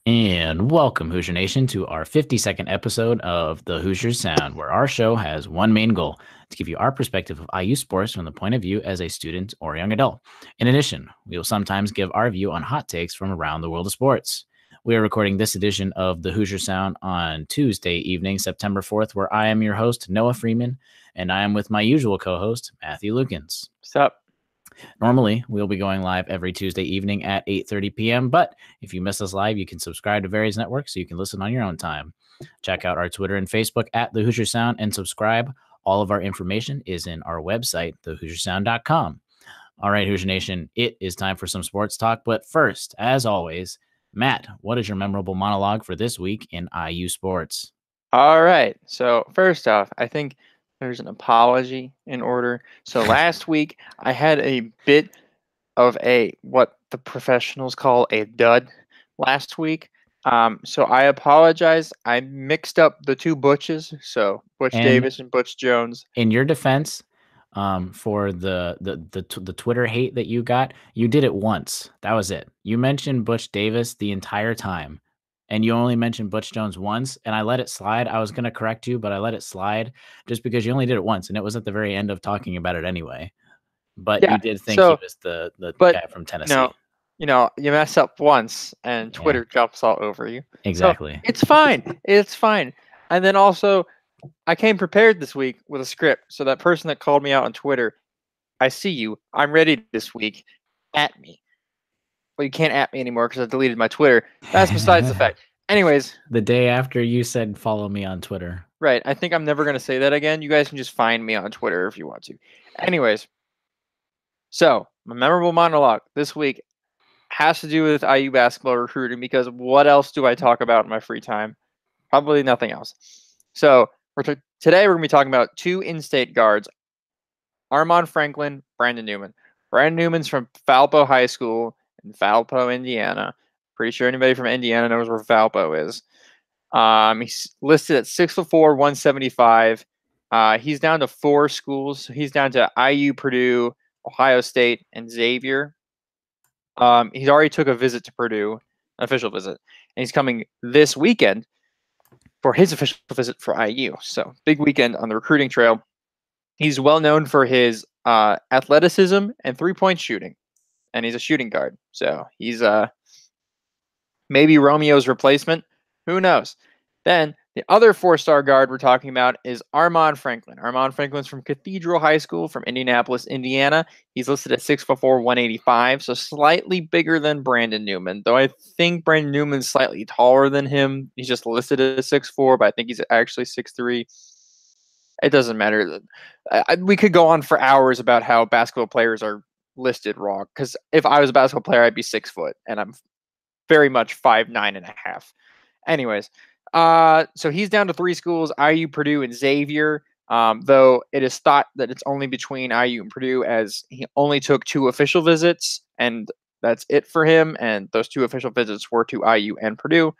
And welcome, Hoosier Nation, to our 52nd episode of the Hoosier Sound, where our show has one main goal to give you our perspective of IU sports from the point of view as a student or young adult. In addition, we will sometimes give our view on hot takes from around the world of sports. We are recording this edition of the Hoosier Sound on Tuesday evening, September 4th, where I am your host, Noah Freeman, and I am with my usual co host, Matthew Lukens. What's up? Normally, we'll be going live every Tuesday evening at 8:30 p.m., but if you miss us live, you can subscribe to various networks so you can listen on your own time. Check out our Twitter and Facebook at The Hoosier Sound and subscribe. All of our information is in our website, thehoosiersound.com. All right, Hoosier Nation, it is time for some sports talk, but first, as always, Matt, what is your memorable monologue for this week in IU sports? All right. So first off, I think there's an apology in order. So last week I had a bit of what the professionals call a dud last week. So I apologize. I mixed up the two Butches, so Butch And Davis and Butch Jones. in your defense, for the Twitter hate that you got, you did it once. That was it. You mentioned Butch Davis the entire time, and you only mentioned Butch Jones once, and I let it slide. I was gonna correct you, but I let it slide just because you only did it once, and it was at the very end of talking about it anyway. But Yeah. you did think he So, was the but guy from Tennessee. you mess up once and Yeah, Twitter jumps all over you. So exactly. it's fine. It's fine. And then also I came prepared this week with a script. So that person that called me out on Twitter, I see you. I'm ready this week. At me. Well, you can't at me anymore because I deleted my Twitter. That's besides the fact. Anyways, The day after you said follow me on Twitter. right. I think I'm never going to say that again. You guys can just find me on Twitter if you want to. Anyways, so my memorable monologue this week has to do with IU basketball recruiting because what else do I talk about in my free time? Probably nothing else. So today we're going to be talking about two in-state guards, Armand Franklin, Brandon Newman. Brandon Newman's from Valpo High School in Valpo, Indiana. Pretty sure anybody from Indiana knows where Valpo is. He's listed at 6'4", 175. He's down to 4 schools. He's down to IU, Purdue, Ohio State, and Xavier. He's already took a visit to Purdue, an official visit, and he's coming this weekend for his official visit for IU. So big weekend on the recruiting trail. He's well known for his athleticism and 3-point shooting, and he's a shooting guard. So he's maybe Romeo's replacement. Who knows? Then the other 4-star guard we're talking about is Armand Franklin. Armand Franklin's from Cathedral High School from Indianapolis, Indiana. He's listed at 6'4", 185, so slightly bigger than Brandon Newman, though I think Brandon Newman's slightly taller than him. He's just listed at 6'4", but I think he's actually 6'3". It doesn't matter. We could go on for hours about how basketball players are listed wrong, because if I was a basketball player, I'd be 6 foot, and I'm very much 5'9.5". Anyways, so he's down to 3 schools: IU, Purdue, and Xavier. Though it is thought that it's only between IU and Purdue, as he only took 2 official visits, and that's it for him. And those 2 official visits were to IU and Purdue,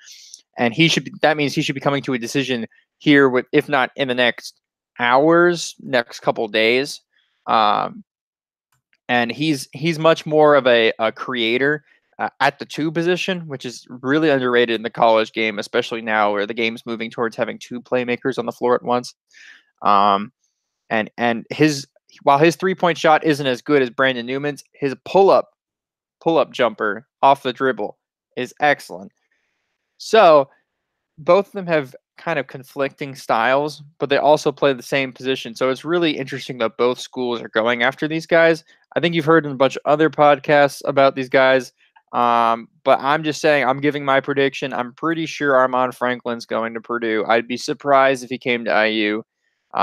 and that means he should be coming to a decision here, with, if not in the next hours, next couple days. And he's much more of a creator at the 2 position, which is really underrated in the college game, especially now where the game's moving towards having 2 playmakers on the floor at once. And while his 3-point shot isn't as good as Brandon Newman's, his pull-up jumper off the dribble is excellent. So both of them have kind of conflicting styles, but they also play the same position. So it's really interesting that both schools are going after these guys. I think you've heard in a bunch of other podcasts about these guys. But I'm just saying, I'm giving my prediction. I'm pretty sure Armand Franklin's going to Purdue. I'd be surprised if he came to IU.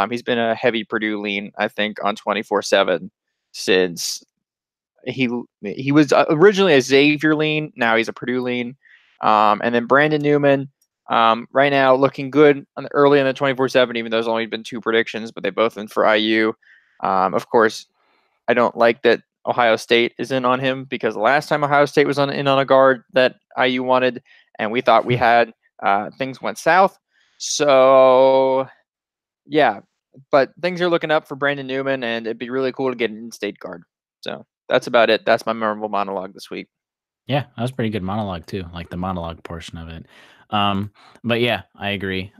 He's been a heavy Purdue lean, I think, on 24/7 since he was originally a Xavier lean. Now he's a Purdue lean. And then Brandon Newman, right now looking good early in the 24/7, even though there's only been 2 predictions, but they both been for IU. Of course, I don't like that Ohio State is in on him, because the last time Ohio State was in on a guard that IU wanted, and we thought we had, things went south. So, yeah, but things are looking up for Brandon Newman, and it'd be really cool to get an in-state guard. So that's about it. That's my memorable monologue this week. Yeah, that was pretty good monologue too, like the monologue portion of it. But yeah, I agree.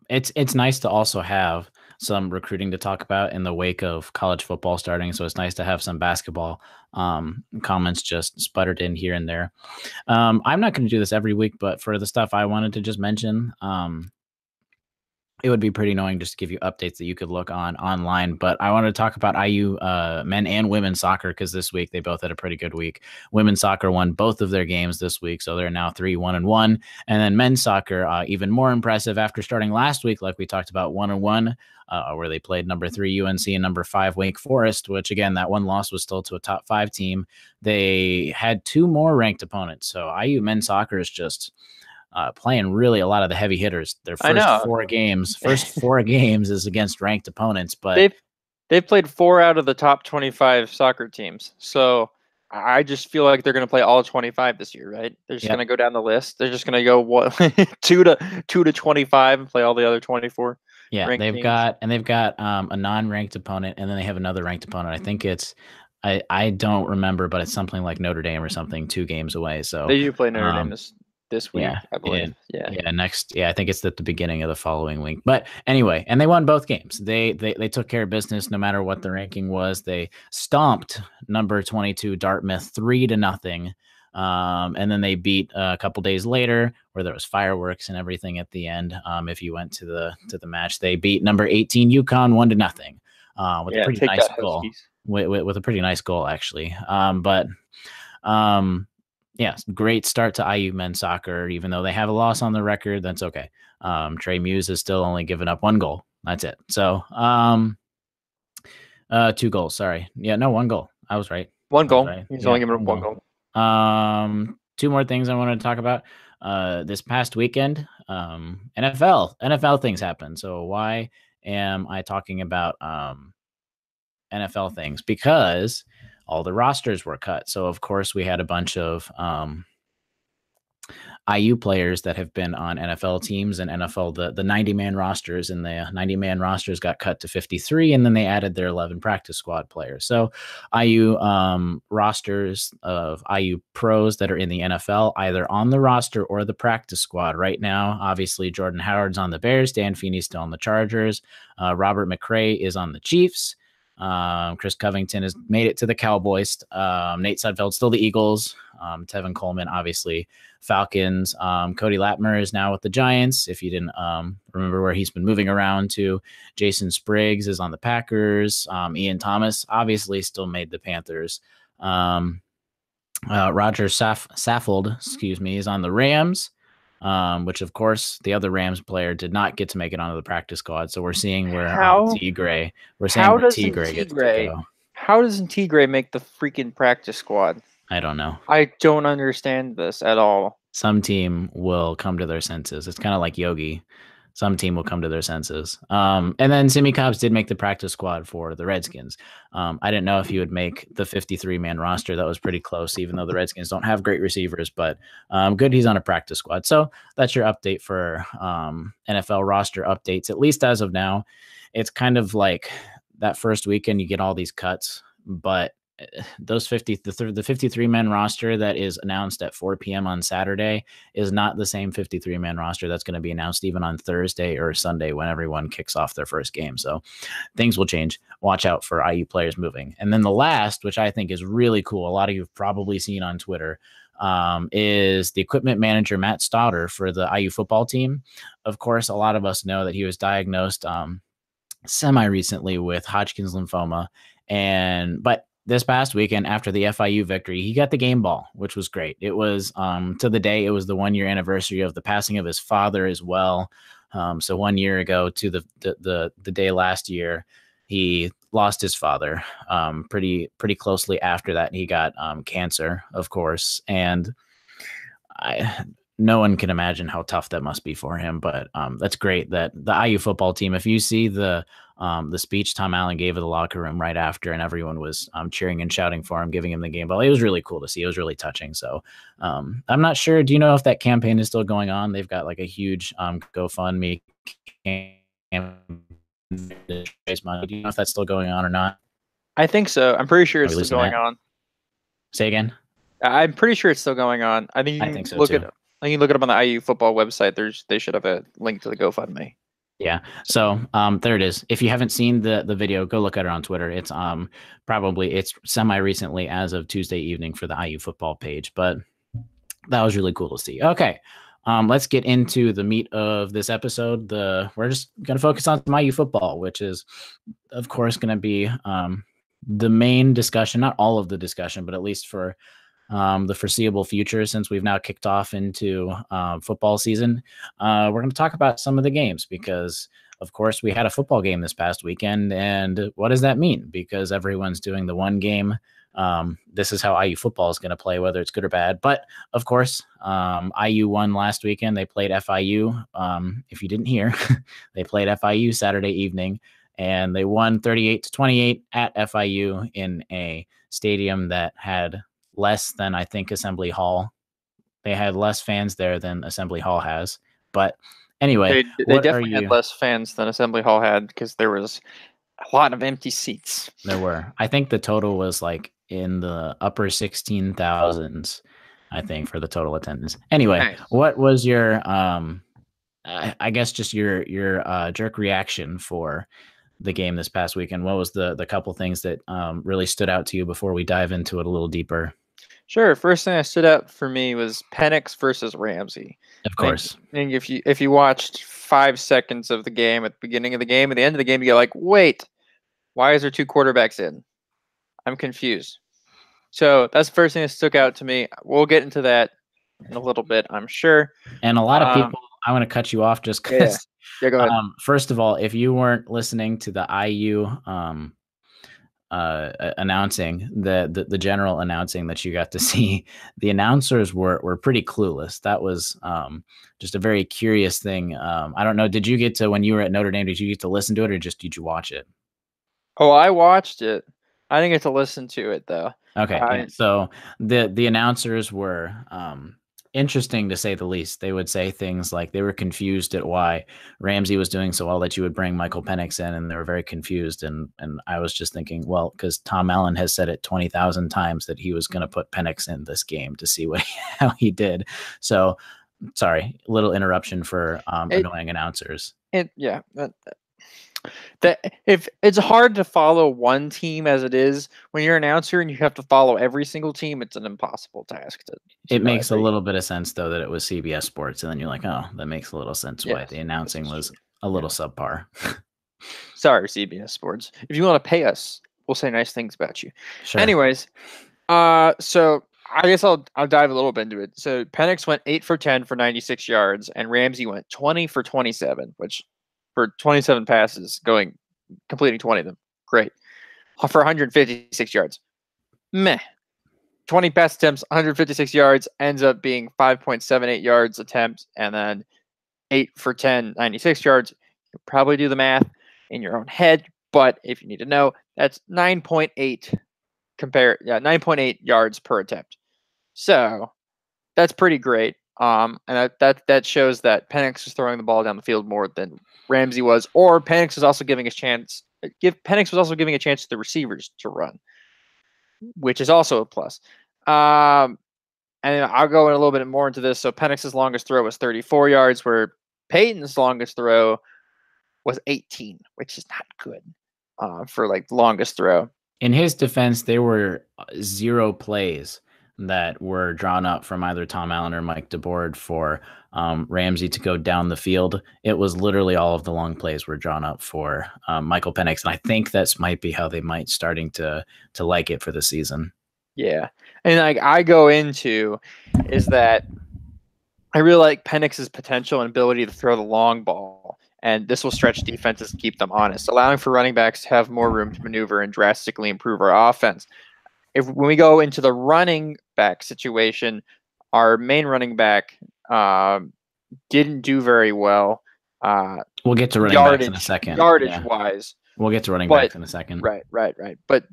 It's nice to also have some recruiting to talk about in the wake of college football starting. So it's nice to have some basketball comments just sputtered in here and there. I'm not going to do this every week, but for the stuff I wanted to just mention, it would be pretty annoying just to give you updates that you could look on online. But I want to talk about IU men and women's soccer because this week they both had a pretty good week. Women's soccer won both of their games this week, so they're now 3-1-1. And then men's soccer, even more impressive after starting last week, like we talked about, 1-1. Where they played number 3 UNC and number 5 Wake Forest, which again, that one loss was still to a top 5 team. They had 2 more ranked opponents. So IU men's soccer is just playing really a lot of the heavy hitters. Their I first know. 4 games is against ranked opponents, but They've played 4 out of the top 25 soccer teams. So I just feel like they're going to play all 25 this year, right? They're just going to go down the list. They're just going to go what 2 to 25 and play all the other 24. Yeah, ranked they've teams. got a non-ranked opponent, and then they have another ranked opponent. I think I don't remember, but it's something like Notre Dame or something, 2 games away. So They do play Notre Dame this week, yeah, I believe. Yeah. I think it's at the beginning of the following week. But anyway, and they won both games. They took care of business no matter what the ranking was. They stomped number 22 Dartmouth 3-0. And then they beat a couple days later, where there was fireworks and everything at the end. If you went to the match, they beat number 18 UConn 1-0 with a pretty nice goal. With a pretty nice goal, actually. Yeah, great start to IU men's soccer. Even though they have a loss on the record, that's okay. Trey Muse has still only given up 1 goal. That's it. So, 2 goals. Sorry. Yeah, no, 1 goal. I was right. 1 goal. Right. He's only given up 1 goal. 2 more things I want to talk about. This past weekend, NFL things happened. So why am I talking about NFL things? Because all the rosters were cut. So of course we had a bunch of IU players that have been on NFL teams and NFL, the 90-man rosters, and the 90-man rosters got cut to 53, and then they added their 11 practice squad players. So IU rosters of IU pros that are in the NFL, either on the roster or the practice squad. Right now, obviously, Jordan Howard's on the Bears, Dan Feeney's still on the Chargers, Robert McRae is on the Chiefs, Chris Covington has made it to the Cowboys, Nate Sudfeld's still the Eagles, Tevin Coleman, obviously, Falcons. Cody Latmer is now with the Giants. If you didn't remember where he's been moving around to, Jason Spriggs is on the Packers. Ian Thomas obviously still made the Panthers. Roger Saffold, is on the Rams, which of course the other Rams player did not get to make it onto the practice squad. So we're seeing where T Gray. T Gray gets to go. How doesn't T Gray make the freaking practice squad? I don't know. I don't understand this at all. Some team will come to their senses. It's kind of like Yogi. Some team will come to their senses. And then Simi Cobbs did make the practice squad for the Redskins. I didn't know if he would make the 53-man roster. That was pretty close, even though the Redskins don't have great receivers. But good, he's on a practice squad. So that's your update for NFL roster updates, at least as of now. It's kind of like that first weekend, you get all these cuts, but those the 53-man roster that is announced at 4 p.m. on Saturday is not the same 53-man roster that's going to be announced even on Thursday or Sunday when everyone kicks off their first game. So things will change. Watch out for IU players moving. And then the last, which I think is really cool, a lot of you have probably seen on Twitter, is the equipment manager Matt Stauder for the IU football team. Of course, a lot of us know that he was diagnosed semi-recently with Hodgkin's lymphoma, but this past weekend after the FIU victory, he got the game ball, which was great. It was to the day, it was the 1-year anniversary of the passing of his father as well. So 1 year ago to the day last year, he lost his father pretty closely after that. He got cancer, of course. And no one can imagine how tough that must be for him, but that's great that the IU football team, if you see the speech Tom Allen gave at the locker room right after, and everyone was cheering and shouting for him, giving him the game ball, it was really cool to see. It was really touching. So I'm not sure. Do you know if that campaign is still going on? They've got like a huge GoFundMe campaign. Do you know if that's still going on or not? I think so. I'm pretty sure it's still going on. Say again? I'm pretty sure it's still going on. I think you I can think so look too. it. I think you look it up on the IU football website. They should have a link to the GoFundMe. Yeah. So there it is. If you haven't seen the video, go look at it on Twitter. It's probably it's semi recently as of Tuesday evening for the IU football page, but that was really cool to see. Okay. Let's get into the meat of this episode. We're just gonna focus on some IU football, which is of course gonna be the main discussion, not all of the discussion, but at least for the foreseeable future, since we've now kicked off into football season. We're going to talk about some of the games because, of course, we had a football game this past weekend. And what does that mean? Because everyone's doing the one game. This is how IU football is going to play, whether it's good or bad. But of course, IU won last weekend. They played FIU. If you didn't hear, they played FIU Saturday evening, and they won 38-28 at FIU in a stadium that had less than I think Assembly Hall. They had less fans there than Assembly Hall has. But anyway, They what are definitely had you? less fans than Assembly Hall had because there was a lot of empty seats. There were. I think the total was like in the upper 16,000s. I think for the total attendance. Anyway, Nice. what was your I guess just your jerk reaction for the game this past weekend? What was the couple things that really stood out to you before we dive into it a little deeper? Sure. First thing that stood out for me was Penix versus Ramsey. Of I course. think if you watched 5 seconds of the game at the beginning of the game, at the end of the game, you get like, wait, why is there two quarterbacks in? I'm confused. So that's the first thing that stuck out to me. We'll get into that in a little bit, I'm sure. And a lot of people, I want to cut you off just Yeah, because. yeah. Go ahead. First of all, if you weren't listening to the IU announcing the general announcing that you got to see, the announcers were pretty clueless. That was just a very curious thing. I don't know. Did you get to when you were at Notre Dame? Did you get to listen to it, or just did you watch it? Oh, I watched it. I didn't get to listen to it though. Okay, yeah. I So the announcers were interesting to say the least. They would say things like they were confused at why Ramsey was doing so well that you would bring Michael Penix in, and they were very confused. And I was just thinking, well, because Tom Allen has said it 20,000 times that he was going to put Penix in this game to see how he did. So sorry, little interruption for annoying announcers. yeah. That if it's hard to follow one team as it is when you're an announcer and you have to follow every single team, it's an impossible task to It know makes a little bit of sense though that it was CBS Sports, and then you're like, oh, that makes a little sense why Yes, the announcing was a little subpar. sorry, CBS Sports. If you want to pay us, we'll say nice things about you. Sure. Anyways, so I guess I'll dive a little bit into it. So Penix went 8 for 10 for 96 yards, and Ramsey went 20 for 27, which for 27 passes, completing 20 of them. Great. For 156 yards. Meh. 20 pass attempts, 156 yards, ends up being 5.78 yards attempt, and then 8 for 10, 96 yards. You'll probably do the math in your own head, but if you need to know, that's 9.8 9.8 yards per attempt. So that's pretty great. And that shows that Penix was throwing the ball down the field more than Ramsey was, or Penix was also giving a chance. Penix was also giving a chance to the receivers to run, which is also a plus. And I'll go in a little bit more into this. So Penix's longest throw was 34 yards, where Peyton's longest throw was 18, which is not good for like the longest throw. In his defense, there were 0 plays that were drawn up from either Tom Allen or Mike DeBoard for Ramsey to go down the field. It was literally all of the long plays were drawn up for Michael Penix, and I think that's might be how they might starting to like it for the season. Yeah, and like I go into is that I really like Penix's potential and ability to throw the long ball, and this will stretch defenses and keep them honest, allowing for running backs to have more room to maneuver and drastically improve our offense. When we go into the running back situation, our main running back didn't do very well. We'll get to running backs in a second. Yardage wise, we'll get to running backs in a second. Right. But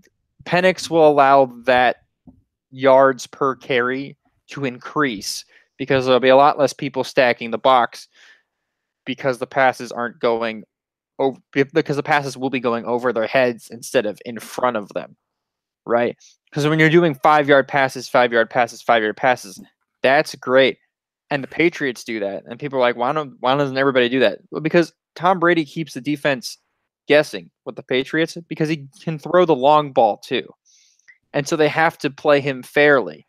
Penix will allow that yards per carry to increase because there'll be a lot less people stacking the box because the passes aren't going over, because the passes will be going over their heads instead of in front of them. right? Because when you're doing 5-yard passes, 5-yard passes, 5-yard passes, that's great. And the Patriots do that. And people are like, why doesn't everybody do that? Well, because Tom Brady keeps the defense guessing with the Patriots because he can throw the long ball too. And so they have to play him fairly.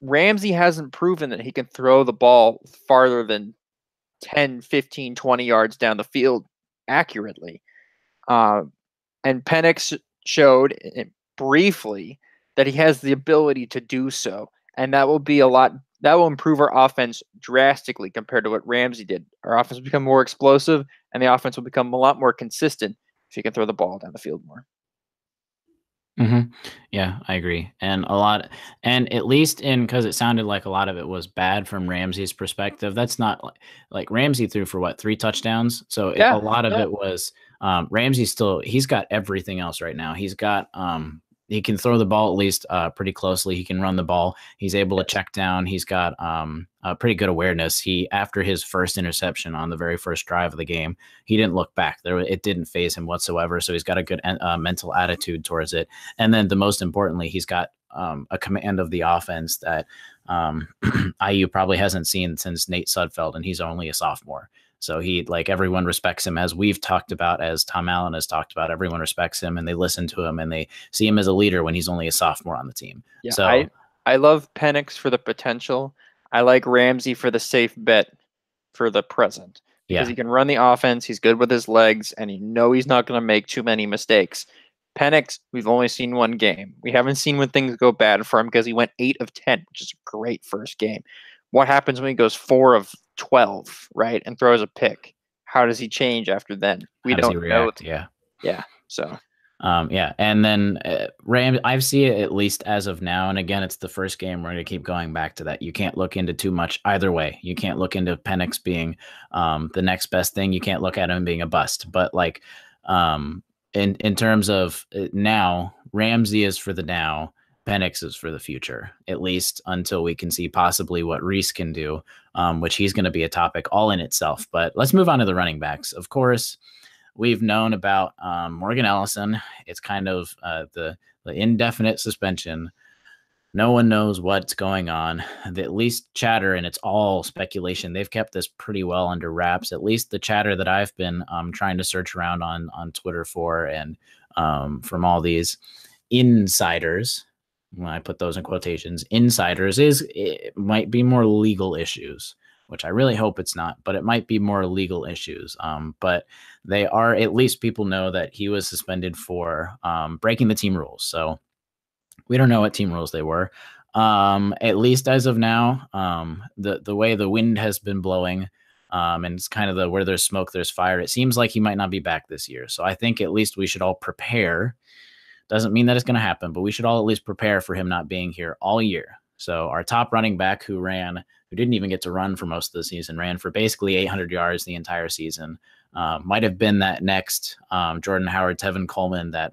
Ramsey hasn't proven that he can throw the ball farther than 10, 15, 20 yards down the field accurately. And Penix showed briefly that he has the ability to do so. And that will be that will improve our offense drastically compared to what Ramsey did. Our offense will become more explosive, and the offense will become a lot more consistent if you can throw the ball down the field more. Mm-hmm. Yeah, I agree. And at least because it sounded like a lot of it was bad from Ramsey's perspective. That's not like Ramsey threw for what, 3 touchdowns. So a lot of it was Ramsey he's got everything else right now. He's got he can throw the ball at least pretty closely. He can run the ball. He's able to check down. He's got a pretty good awareness. After his first interception on the very first drive of the game, he didn't look back. It didn't faze him whatsoever. So he's got a good mental attitude towards it. And then the most importantly, he's got a command of the offense that IU probably hasn't seen since Nate Sudfeld, and he's only a sophomore. So everyone respects him, as we've talked about, as Tom Allen has talked about. Everyone respects him, and they listen to him, and they see him as a leader when he's only a sophomore on the team. Yeah, so I love Penix for the potential. I like Ramsey for the safe bet for the present because he can run the offense. He's good with his legs, and he's not going to make too many mistakes. Penix, we've only seen one game. We haven't seen when things go bad for him because he went 8 of 10, which is a great first game. What happens when he goes 4 of 12, right, and throws a pick? How does he change after then? We don't know. Yeah. So. And then I see it at least as of now. And again, it's the first game. We're going to keep going back to that. You can't look into too much either way. You can't look into Penix being the next best thing. You can't look at him being a bust. But in terms of now, Ramsey is for the now. Penix is for the future, at least until we can see possibly what Reese can do, which he's going to be a topic all in itself. But let's move on to the running backs. Of course, we've known about Morgan Ellison. It's kind of the indefinite suspension. No one knows what's going on. At least chatter, and it's all speculation. They've kept this pretty well under wraps. At least the chatter that I've been trying to search around on Twitter for, and from all these insiders, when I put those in quotations, insiders, it might be more legal issues, which I really hope it's not, but it might be more legal issues. But they are, at least people know that he was suspended for breaking the team rules. So we don't know what team rules they were. At least as of now, the way the wind has been blowing, and it's kind of where there's smoke, there's fire. It seems like he might not be back this year. So I think at least we should all prepare. Doesn't mean that it's going to happen, but we should all at least prepare for him not being here all year. So our top running back who didn't even get to run for most of the season, ran for basically 800 yards the entire season, might have been that next Jordan Howard, Tevin Coleman, that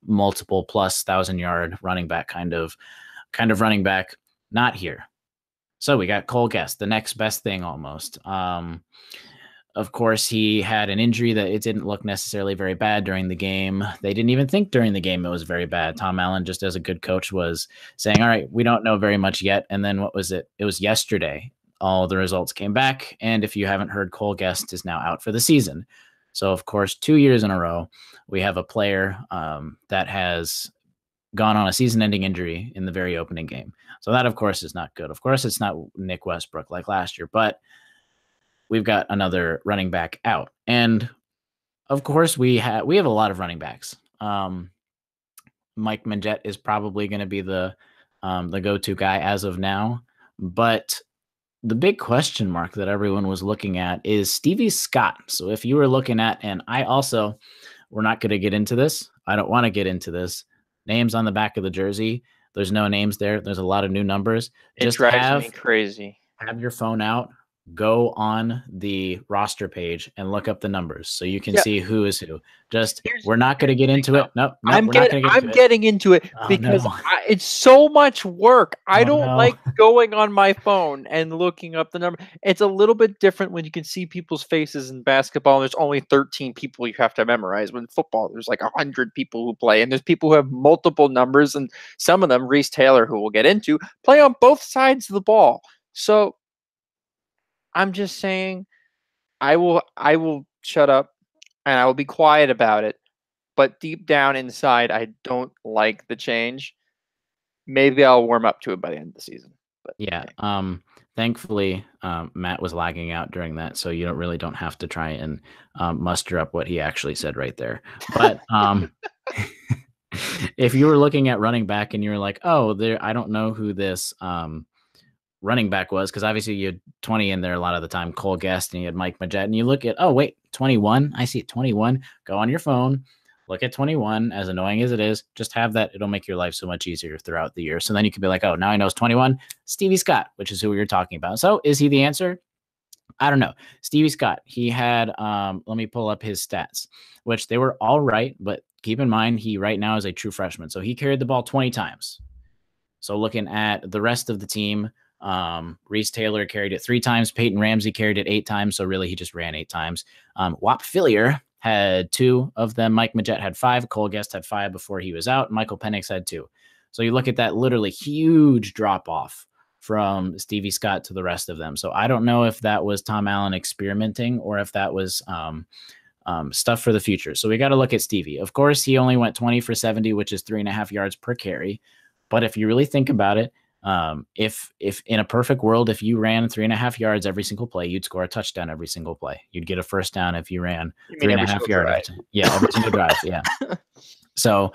multiple plus 1,000-yard running back kind of running back, not here. So we got Cole Guest, the next best thing almost. Of course, he had an injury that it didn't look necessarily very bad during the game. They didn't even think during the game it was very bad. Tom Allen, just as a good coach, was saying, all right, we don't know very much yet. And then what was it? It was yesterday. All the results came back. And if you haven't heard, Cole Guest is now out for the season. So, of course, 2 years in a row, we have a player that has gone on a season-ending injury in the very opening game. So that, of course, is not good. Of course, it's not Nick Westbrook like last year, but we've got another running back out. And of course, we have a lot of running backs. Mike Manjette is probably going to be the go-to guy as of now. But the big question mark that everyone was looking at is Stevie Scott. So if you were looking at, and we're not going to get into this. I don't want to get into this. Names on the back of the jersey. There's no names there. There's a lot of new numbers. It drives me crazy. Have your phone out. go on the roster page and look up the numbers so you can Yeah. see who is who. We're not going Here's to get the thing, into though. it. Nope, I'm we're not going to get into it. getting into it Oh, because no. it's so much work. I Oh, don't no. like going on my phone and looking up the number. It's a little bit different when you can see people's faces in basketball and there's only 13 people you have to memorize. When football, there's like 100 people who play, and there's people who have multiple numbers, and some of them, Reese Taylor, who we'll get into, play on both sides of the ball. So I'm just saying I will shut up and I will be quiet about it. But deep down inside, I don't like the change. Maybe I'll warm up to it by the end of the season. But Yeah. hey. Thankfully, Matt was lagging out during that, so you don't have to try and muster up what he actually said right there. But if you were looking at running back and you're like, oh, I don't know who this running back was, because obviously you had 20 in there a lot of the time, Cole Guest, and you had Mike Majette, and you look at, oh, wait, 21. I see 21. Go on your phone, look at 21. As annoying as it is, just have that. It'll make your life so much easier throughout the year. So then you can be like, oh, now I know it's 21. Stevie Scott, which is who we were talking about. So is he the answer? I don't know. Stevie Scott, he had, let me pull up his stats, which they were all right, but keep in mind, he right now is a true freshman. So he carried the ball 20 times. So looking at the rest of the team, Reese Taylor carried it 3 times. Peyton Ramsey carried it 8 times. So really, he just ran 8 times. Wap Fillier had 2 of them. Mike Majette had 5. Cole Guest had 5 before he was out. Michael Penix had 2. So you look at that literally huge drop off from Stevie Scott to the rest of them. So I don't know if that was Tom Allen experimenting or if that was stuff for the future. So we got to look at Stevie. Of course, he only went 20 for 70, which is 3.5 yards per carry. But if you really think about it, if in a perfect world, if you ran 3.5 yards every single play, you'd score a touchdown every single play. You'd get a first down if you ran 3.5 yards. Yeah, every single drive. Yeah. So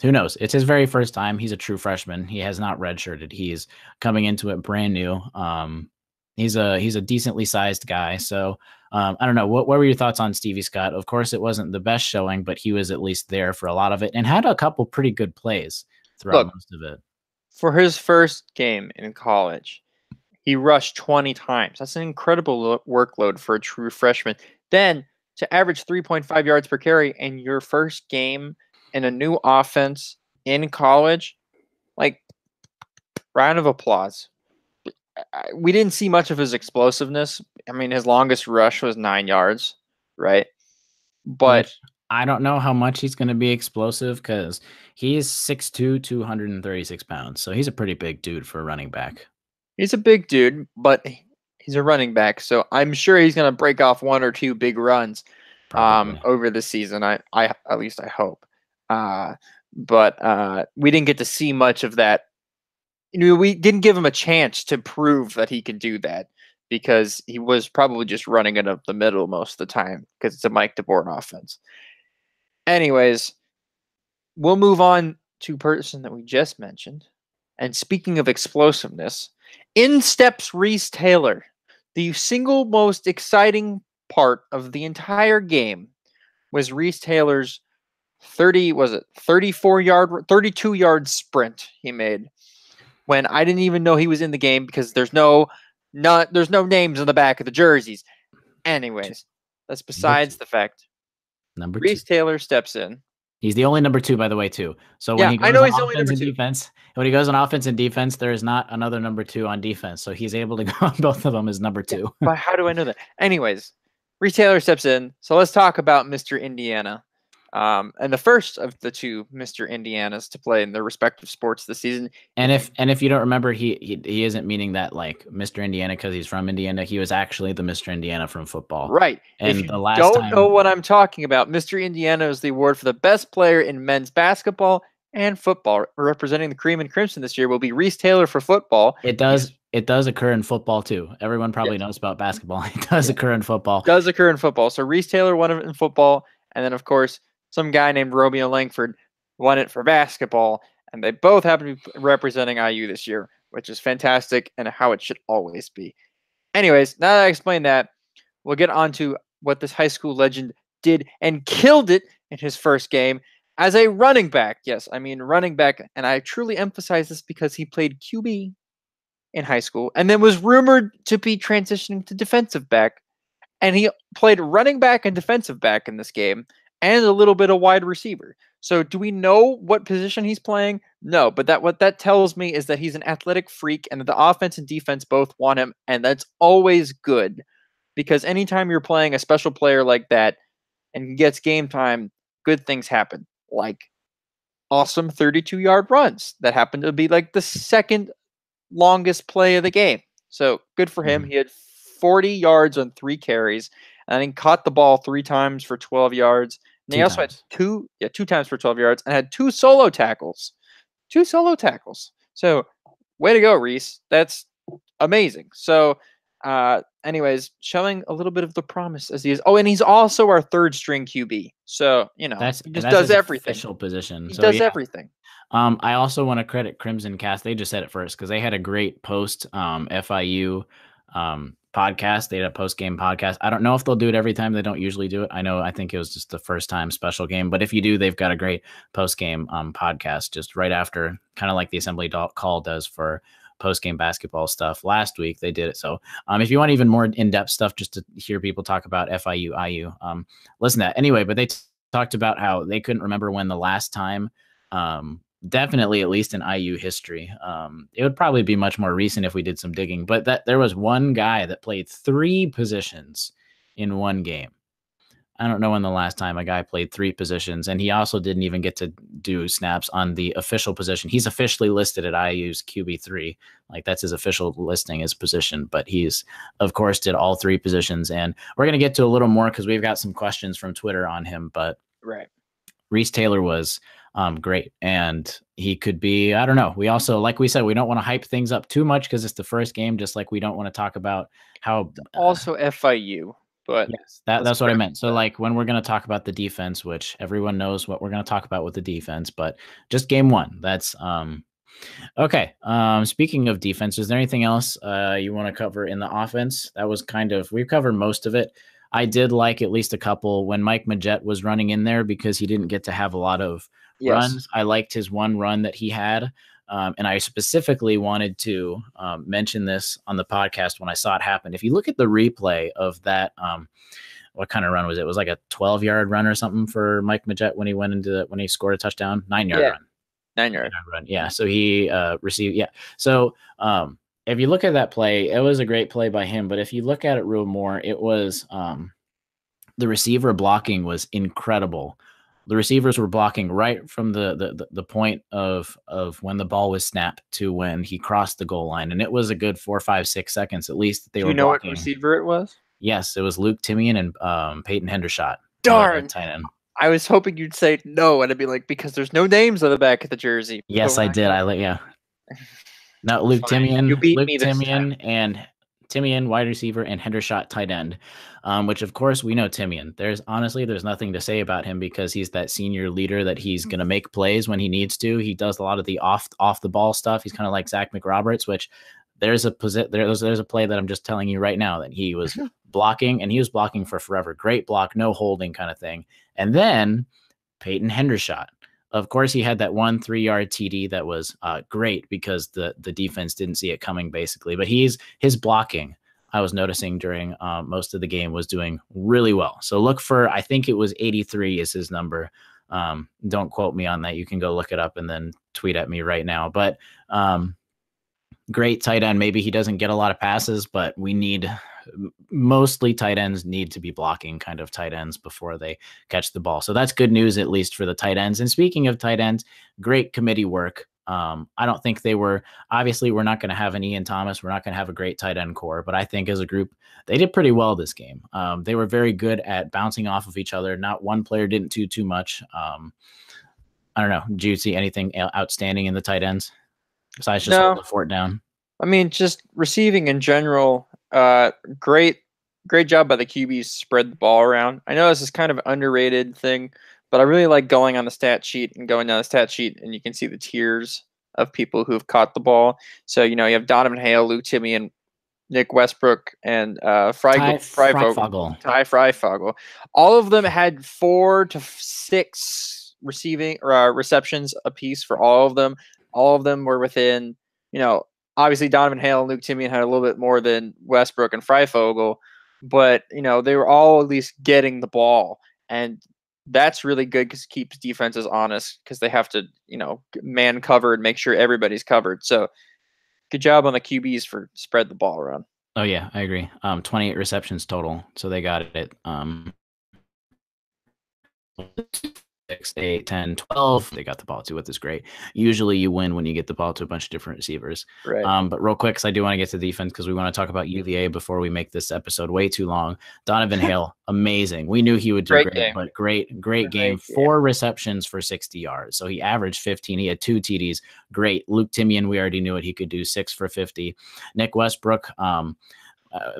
who knows? It's his very first time. He's a true freshman. He has not redshirted. He's coming into it brand new. He's a decently sized guy. So I don't know. What were your thoughts on Stevie Scott? Of course, it wasn't the best showing, but he was at least there for a lot of it and had a couple pretty good plays throughout most of it. For his first game in college, he rushed 20 times. That's an incredible workload for a true freshman. Then to average 3.5 yards per carry in your first game in a new offense in college, like, round of applause. We didn't see much of his explosiveness. I mean, his longest rush was 9 yards, right? But which I don't know how much he's going to be explosive because he's 6'2", 236 pounds. So he's a pretty big dude for a running back. He's a big dude, but he's a running back. So I'm sure he's going to break off 1 or 2 big runs over the season. I at least I hope. But we didn't get to see much of that. We didn't give him a chance to prove that he could do that because he was probably just running it up the middle most of the time because it's a Mike DeBoer offense. Anyways, we'll move on to person that we just mentioned. And speaking of explosiveness, in steps Reese Taylor. The single most exciting part of the entire game was Reese Taylor's 32-yard sprint he made when I didn't even know he was in the game because there's no names on the back of the jerseys. Anyways, that's besides the fact. Reese Taylor steps in. He's the only number 2, by the way, too. So when he goes on offense and defense, there is not another number 2 on defense. So he's able to go on both of them as number 2. Yeah, but how do I know that? Anyways, Reese Taylor steps in. So let's talk about Mr. Indiana. And the first of the 2 Mr. Indianas to play in their respective sports this season. And if you don't remember, he isn't meaning that like Mr. Indiana because he's from Indiana. He was actually the Mr. Indiana from football. Right. And if you don't know what I'm talking about, Mr. Indiana is the award for the best player in men's basketball and football. Representing the Cream and Crimson this year will be Reese Taylor for football. It does occur in football too. Everyone probably knows about basketball. It does occur in football. It does occur in football. So Reese Taylor won it in football, and then of course some guy named Romeo Langford won it for basketball, and they both happen to be representing IU this year, which is fantastic and how it should always be. Anyways, now that I explained that, we'll get on to what this high school legend did and killed it in his first game as a running back. Yes, I mean running back, and I truly emphasize this because he played QB in high school, and then was rumored to be transitioning to defensive back. And he played running back and defensive back in this game, and a little bit of wide receiver. So do we know what position he's playing? No, but what that tells me is that he's an athletic freak and that the offense and defense both want him, and that's always good because anytime you're playing a special player like that and he gets game time, good things happen. Like awesome 32-yard runs that happened to be like the second longest play of the game. So good for him. He had 40 yards on 3 carries, and then caught the ball 3 times for 12 yards. And he also had two times for 12 yards and had 2 solo tackles. 2 solo tackles. So way to go, Reese. That's amazing. So anyways, showing a little bit of the promise as he is. Oh, and he's also our 3rd string QB. So, he just does everything. Official position. He does everything. I also want to credit Crimson Cast. They just said it first because they had a great post FIU podcast. They had a post-game podcast. I don't know if they'll do it every time. They don't usually do it. I think it was just the first time special game. But if you do, they've got a great post-game podcast just right after, kind of like the Assembly Call does for post-game basketball stuff. Last week they did it. So if you want even more in-depth stuff, just to hear people talk about FIU, IU, listen to that. Anyway, but they talked about how they couldn't remember when the last time definitely, at least in IU history. It would probably be much more recent if we did some digging, but that there was one guy that played 3 positions in one game. I don't know when the last time a guy played 3 positions, and he also didn't even get to do snaps on the official position. He's officially listed at IU's QB3. Like, that's his official listing, his position, but he's, of course, did all 3 positions. And we're going to get to a little more because we've got some questions from Twitter on him, but right. Reese Taylor was great. And he could be, I don't know. We also, like we said, we don't want to hype things up too much because it's the first game, just like we don't want to talk about how also FIU, but yes, that's what I meant. So like when we're going to talk about the defense, which everyone knows what we're going to talk about with the defense, but just game 1, that's okay. Speaking of defense, is there anything else you want to cover in the offense? That was we've covered most of it. I did like at least a couple when Mike Majette was running in there because he didn't get to have a lot of runs. I liked his one run that he had. And I specifically wanted to mention this on the podcast when I saw it happen. If you look at the replay of that, what kind of run was it? It was like a 12-yard run or something for Mike Majette when he scored a touchdown, 9-yard run. 9-yard run. Yeah. So he received. Yeah. So if you look at that play, it was a great play by him. But if you look at it real more, it was the receiver blocking was incredible. The receivers were blocking right from the point of when the ball was snapped to when he crossed the goal line. And it was a good 4, 5, 6 seconds at least that they were blocking. Do you know what receiver it was? Yes, it was Luke Timian and Peyton Hendershot. Darn. I was hoping you'd say no, and I'd be like, because there's no names on the back of the jersey. Yes, I did. No, Luke Timian. And Timian, wide receiver, and Hendershot, tight end, which, of course, we know Timian. There's nothing to say about him because he's that senior leader that he's going to make plays when he needs to. He does a lot of the off the ball stuff. He's kind of like Zach McRoberts, which there's a play that I'm just telling you right now that he was blocking, and he was blocking for forever. Great block, no holding kind of thing. And then Peyton Hendershot. Of course, he had that 1 3-yard TD that was great because the defense didn't see it coming, basically. But his blocking, I was noticing during most of the game, was doing really well. So look for, I think it was 83 is his number. Don't quote me on that. You can go look it up and then tweet at me right now. But great tight end. Maybe he doesn't get a lot of passes, but mostly tight ends need to be blocking kind of tight ends before they catch the ball. So that's good news, at least for the tight ends. And speaking of tight ends, great committee work. I don't think obviously we're not going to have an Ian Thomas. We're not going to have a great tight end core, but I think as a group, they did pretty well this game. They were very good at bouncing off of each other. Not one player didn't do too much. I don't know. Did you see anything outstanding in the tight ends besides just holding the fort down? I mean, just receiving in general, great job by the QBs to spread the ball around. I know this is kind of an underrated thing, but I really like going on the stat sheet and going down the stat sheet, and you can see the tiers of people who have caught the ball. So, you have Donovan Hale, Luke Timian, Nick Westbrook, and Ty Freifogel. All of them had 4 to 6 receiving receptions apiece for all of them. All of them were within, obviously Donovan Hale and Luke Timian had a little bit more than Westbrook and Freifogel, but they were all at least getting the ball, and that's really good because it keeps defenses honest because they have to man cover and make sure everybody's covered. So good job on the QBs for spread the ball around. Oh yeah, I agree. 28 receptions total, so they got it. 6, 8, 10, 12. They got the ball to, which is great. Usually you win when you get the ball to a bunch of different receivers. Right. But real quick, because I do want to get to defense because we want to talk about UVA before we make this episode way too long. Donovan Hale, amazing. We knew he would do great, but great game. 4 receptions for 60 yards. So he averaged 15. He had 2 TDs. Great. Luke Timian, we already knew it. He could do 6 for 50. Nick Westbrook,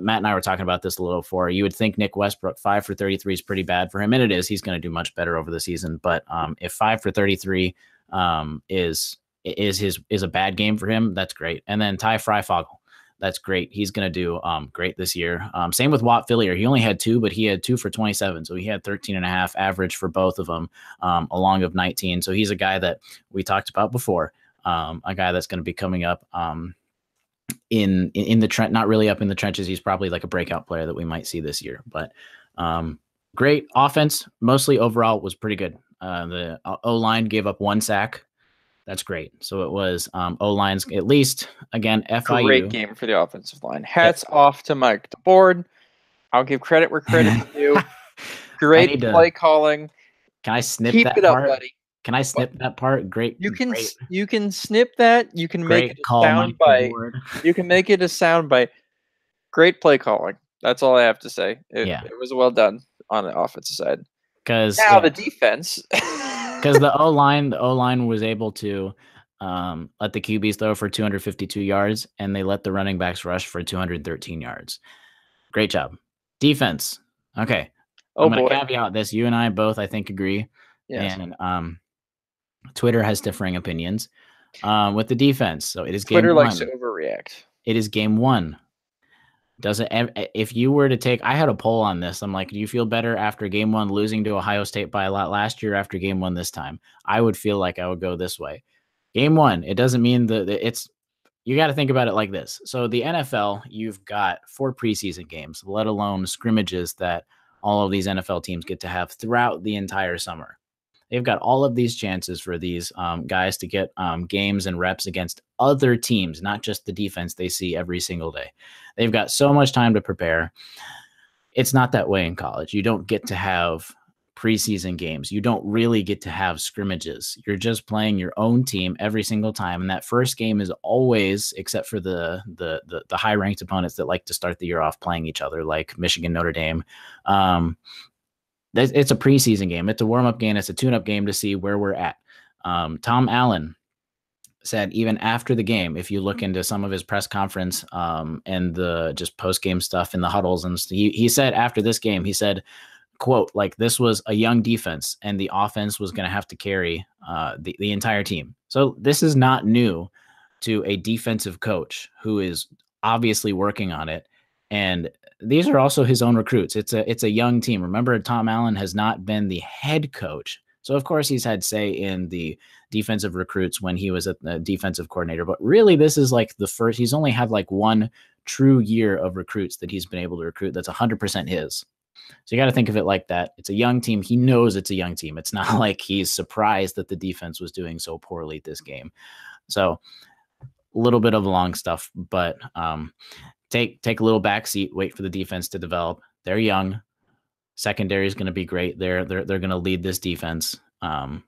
Matt and I were talking about this a little before. You would think Nick Westbrook 5 for 33 is pretty bad for him, and it is. He's going to do much better over the season. But if 5 for 33 is a bad game for him, that's great. And then Ty Freifogel, that's great. He's going to do great this year. Same with Watt Fillier. He only had 2, but he had 2 for 27, so he had 13.5 average for both of them, along of 19. So he's a guy that we talked about before, a guy that's going to be coming up. In the trend, not really up in the trenches. He's probably like a breakout player that we might see this year, but great offense. Mostly overall was pretty good. The O-line gave up 1 sack. That's great. So it was O-line's at least, again, FIU. Great game for the offensive line. Hats off to Mike DeBoard. I'll give credit where credit's due. Great play calling. Can I snip Keep that it up, part? buddy. Can I snip that part? Great. You can snip that. You can make it a sound bite. You can make it a sound bite. Great play calling. That's all I have to say. It was well done on the offensive side. Because the defense. Because the O-line was able to let the QBs throw for 252 yards, and they let the running backs rush for 213 yards. Great job. Defense. Okay. I'm going to caveat this. You and I both, I think, agree. Yes. And Twitter has differing opinions with the defense. So it is Twitter game 1. likes to overreact. It is game 1. If you were to take, I had a poll on this. I'm like, do you feel better after game 1 losing to Ohio State by a lot last year after game 1 this time? I would feel like I would go this way. Game 1, it doesn't mean that it's, you got to think about it like this. So the NFL, you've got 4 preseason games, let alone scrimmages that all of these NFL teams get to have throughout the entire summer. They've got all of these chances for these guys to get games and reps against other teams, not just the defense they see every single day. They've got so much time to prepare. It's not that way in college. You don't get to have preseason games. You don't really get to have scrimmages. You're just playing your own team every single time. And that first game is always, except for the high-ranked opponents that like to start the year off playing each other, like Michigan, Notre Dame. It's a preseason game. It's a warm-up game. It's a tune-up game to see where we're at. Tom Allen said even after the game, if you look into some of his press conference and the just post-game stuff in the huddles, and he said after this game, he said, quote, like, this was a young defense and the offense was going to have to carry the entire team. So this is not new to a defensive coach who is obviously working on it. And these are also his own recruits. It's a young team. Remember, Tom Allen has not been the head coach. So, of course, he's had say in the defensive recruits when he was at the defensive coordinator. But really, this is like the first. He's only had like 1 true year of recruits that he's been able to recruit. That's 100% his. So you got to think of it like that. It's a young team. He knows it's a young team. It's not like he's surprised that the defense was doing so poorly this game. So a little bit of long stuff, but take a little backseat, wait for the defense to develop. They're young. Secondary is going to be great. They're going to lead this defense. Linebackers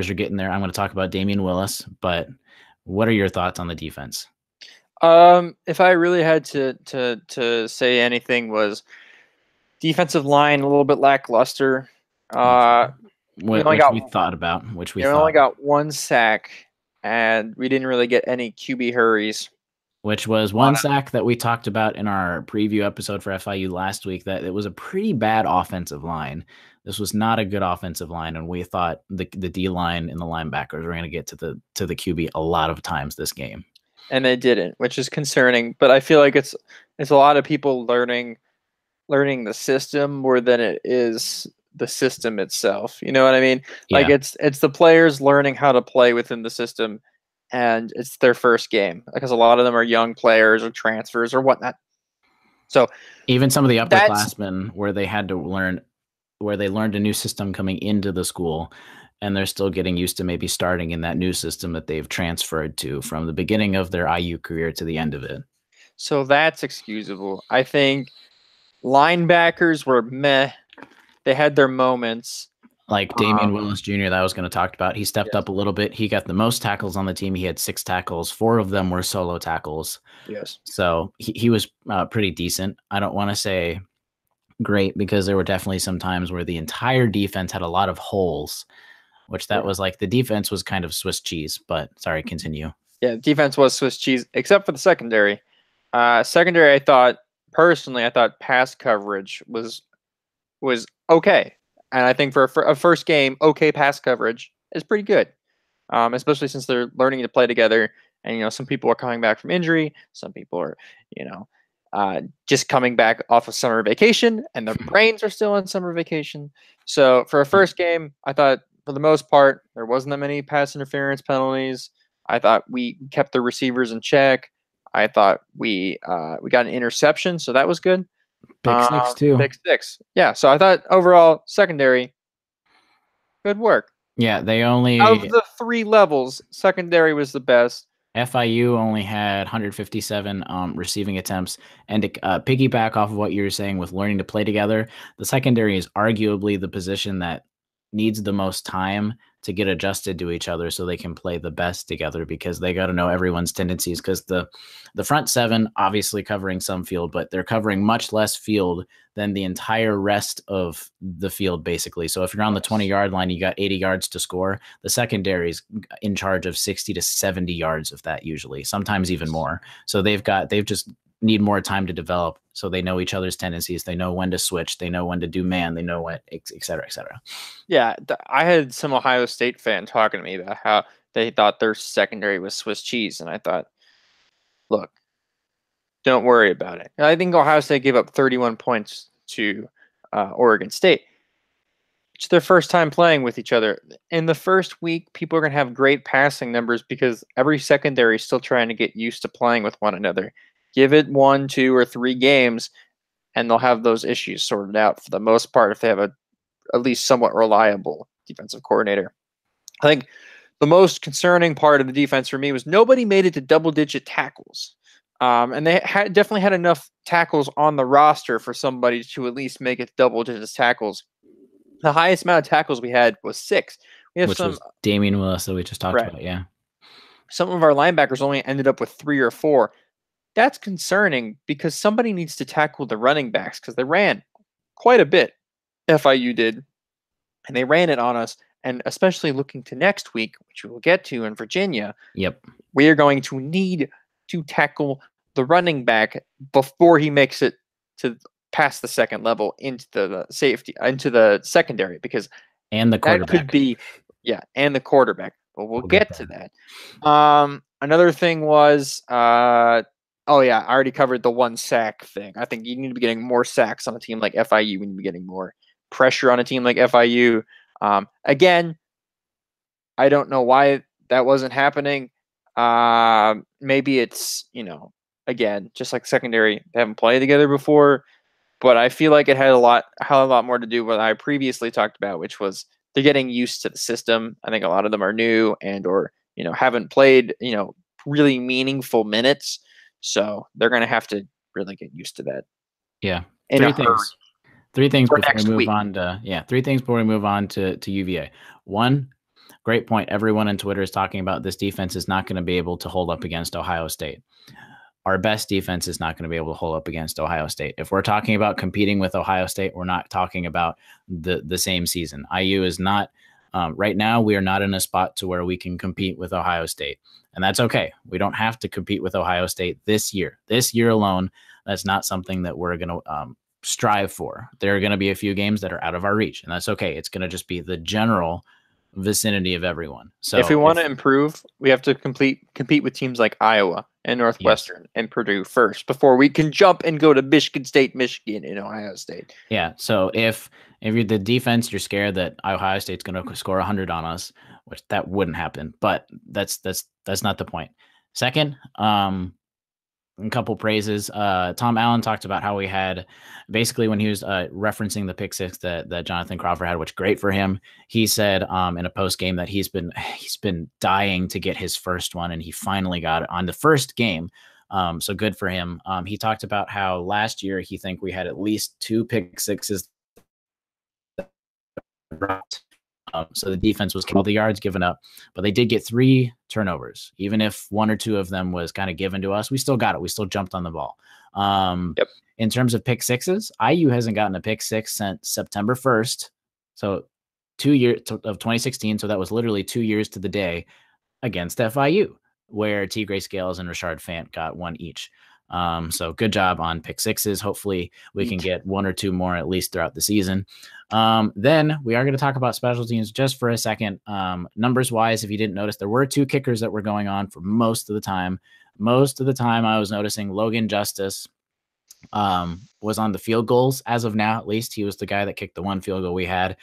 are getting there. I'm going to talk about Damian Willis, but what are your thoughts on the defense? If I really had to say anything, was defensive line a little bit lackluster. Which we only got 1 sack, and we didn't really get any QB hurries. Which was 1 sack that we talked about in our preview episode for FIU last week, that it was a pretty bad offensive line. This was not a good offensive line, and we thought the D-line and the linebackers were going to get to the QB a lot of times this game. And they didn't, which is concerning. But I feel like it's a lot of people learning the system more than it is the system itself. You know what I mean? Yeah. Like it's the players learning how to play within the system and it's their first game because a lot of them are young players or transfers or whatnot. So even some of the upperclassmen where they learned a new system coming into the school, and they're still getting used to maybe starting in that new system that they've transferred to from the beginning of their IU career to the end of it. So that's excusable. I think linebackers were meh. They had their moments. Like Damian Willis Jr. that I was going to talk about. He stepped Yes. up a little bit. He got the most tackles on the team. He had 6 tackles. 4 of them were solo tackles. Yes. So he was pretty decent. I don't want to say great because there were definitely some times where the entire defense had a lot of holes, which was like the defense was kind of Swiss cheese. But sorry, continue. Yeah, defense was Swiss cheese, except for the secondary. Secondary, I thought pass coverage was okay, and I think for a first game, okay pass coverage is pretty good, especially since they're learning to play together. And some people are coming back from injury, some people are just coming back off of summer vacation, and their brains are still on summer vacation. So for a first game, I thought for the most part there wasn't that many pass interference penalties. I thought we kept the receivers in check. I thought we got an interception, so that was good. Pick 6 too. Pick 6. Yeah, so I thought overall secondary, good work. Yeah, they only of the 3 levels, secondary was the best. FIU only had 157 receiving attempts, and to piggyback off of what you were saying with learning to play together, the secondary is arguably the position that needs the most time to get adjusted to each other so they can play the best together, because they got to know everyone's tendencies, because the front 7 obviously covering some field, but they're covering much less field than the entire rest of the field, basically. So if you're on the 20-yard line, you got 80 yards to score. The secondary is in charge of 60 to 70 yards of that, usually, sometimes even more. So they've just need more time to develop, so they know each other's tendencies. They know when to switch. They know when to do man. They know what, et cetera, et cetera. Yeah, I had some Ohio State fan talking to me about how they thought their secondary was Swiss cheese, and I thought, look, don't worry about it. I think Ohio State gave up 31 points to Oregon State. It's their first time playing with each other. In the first week, people are going to have great passing numbers because every secondary is still trying to get used to playing with one another. Give it 1, 2, or 3 games, and they'll have those issues sorted out for the most part if they have at least somewhat reliable defensive coordinator. I think the most concerning part of the defense for me was nobody made it to double-digit tackles. And they definitely had enough tackles on the roster for somebody to at least make it double-digit tackles. The highest amount of tackles we had was 6. We have was Damian Willis that we just talked about, yeah. Some of our linebackers only ended up with 3 or 4. That's concerning because somebody needs to tackle the running backs because they ran quite a bit. FIU did, and they ran it on us. And especially looking to next week, which we will get to in Virginia, we are going to need to tackle the running back before he makes it to past the second level into the safety, into the secondary, because and the quarterback that could be, and the quarterback. But we'll get to that. Another thing was, I already covered the 1 sack thing. I think you need to be getting more sacks on a team like FIU. We need to be getting more pressure on a team like FIU. Again, I don't know why that wasn't happening. Maybe it's, again, just like secondary, they haven't played together before, but I feel like it had a lot more to do with what I previously talked about, which was they're getting used to the system. I think a lot of them are new or haven't played, really meaningful minutes. So they're going to have to really get used to that. Yeah. Three things before we move on to UVA. 1, great point. Everyone on Twitter is talking about this defense is not going to be able to hold up against Ohio State. Our best defense is not going to be able to hold up against Ohio State. If we're talking about competing with Ohio State, we're not talking about the same season. IU is not right now. We are not in a spot to where we can compete with Ohio State, and that's okay. We don't have to compete with Ohio State this year. This year alone, that's not something that we're going to strive for. There are going to be a few games that are out of our reach, and that's okay. It's going to just be the general vicinity of everyone. So if we want to improve, we have to compete with teams like Iowa and Northwestern and Purdue first before we can jump and go to Michigan State, Michigan, and Ohio State. Yeah. So if you're the defense, you're scared that Ohio State's going to score 100 on us, which that wouldn't happen. But that's that's not the point. Second, a couple praises. Tom Allen talked about how we had basically when he was referencing the pick six that Jonathan Crawford had, which great for him. He said in a post game that he's been dying to get his first one, and he finally got it on the first game. So good for him. He talked about how last year he think we had at least 2 pick sixes. So the defense was all the yards given up, but they did get 3 turnovers. Even if 1 or 2 of them was kind of given to us, we still got it. We still jumped on the ball. Yep. In terms of pick sixes, IU hasn't gotten a pick six since September 1st. So 2 years of 2016. So that was literally 2 years to the day against FIU, where T. Gray Scales and Richard Fant got 1 each. So good job on pick sixes. Hopefully we can get 1 or 2 more at least throughout the season. Then we are going to talk about special teams just for a second. Numbers wise, if you didn't notice, there were 2 kickers that were going on for most of the time. Most of the time I was noticing Logan Justice was on the field goals. As of now, at least, he was the guy that kicked the 1 field goal we had.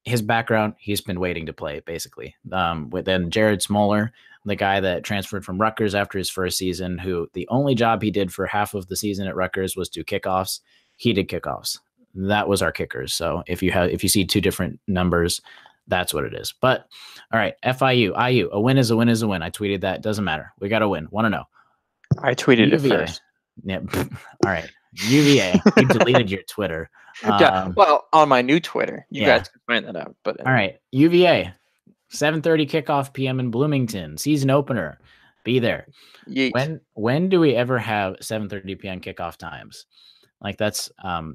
His background, he's been waiting to play, basically. Then Jared Smoller, the guy that transferred from Rutgers after his first season, who the only job he did for half of the season at Rutgers was do kickoffs. He did kickoffs. That was our kickers. So if you see 2 different numbers, that's what it is. But all right, FIU, IU, a win is a win is a win. I tweeted that. Doesn't matter. We got to win. Want to know? I tweeted UVA. it first. Yeah. All right. UVA. You deleted your Twitter. Well, on my new Twitter, you guys can find that out. But all right, UVA, 7:30 kickoff p.m. in Bloomington, season opener. Be there. Yeet. When do we ever have 7:30 p.m. kickoff times? Like that's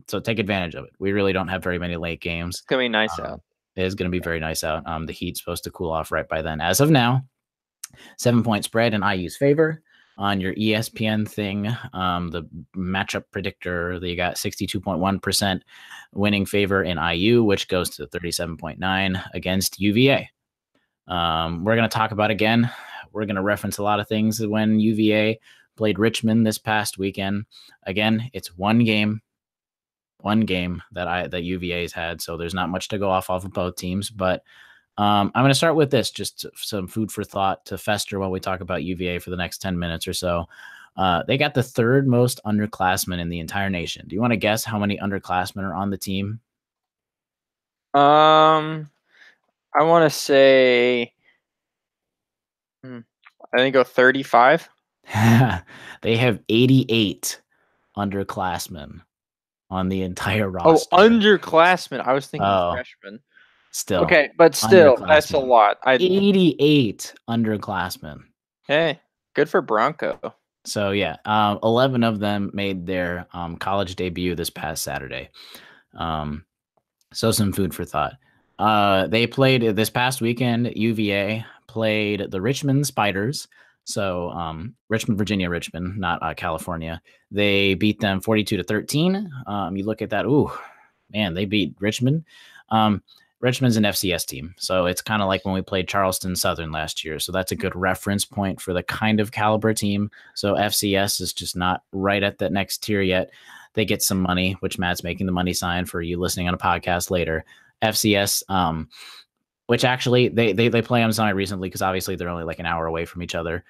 so take advantage of it. We really don't have very many late games. It's gonna be nice out. It is going to be very nice out. The heat's supposed to cool off right by then. As of now, 7-point spread in IU's favor. On your ESPN thing, the matchup predictor, they got 62.1% winning favor in IU, which goes to 37.9 against UVA. We're going to talk about again. We're going to reference a lot of things when UVA played Richmond this past weekend. Again, it's one game that UVA's had, so there's not much to go off of both teams, but I'm going to start with this, just some food for thought to fester while we talk about UVA for the next 10 minutes or so. They got the 3rd most underclassmen in the entire nation. Do you want to guess how many underclassmen are on the team? I want to say, I think go 35. They have 88 underclassmen on the entire roster. Oh, underclassmen. I was thinking freshmen. Still. Okay, but still, that's a lot. 88 underclassmen. Hey, good for Bronco. So, 11 of them made their college debut this past Saturday. So some food for thought. They played this past weekend. UVA played the Richmond Spiders. So Richmond, Richmond, not California. They beat them 42-13. You look at that. Ooh, man, they beat Richmond. Richmond's an FCS team, so it's kind of like when we played Charleston Southern last year. So that's a good reference point for the kind of caliber team. So FCS is just not right at that next tier yet. They get some money, which Matt's making the money sign for you listening on a podcast later. FCS, which actually they play on Sunday recently because obviously they're only like an hour away from each other.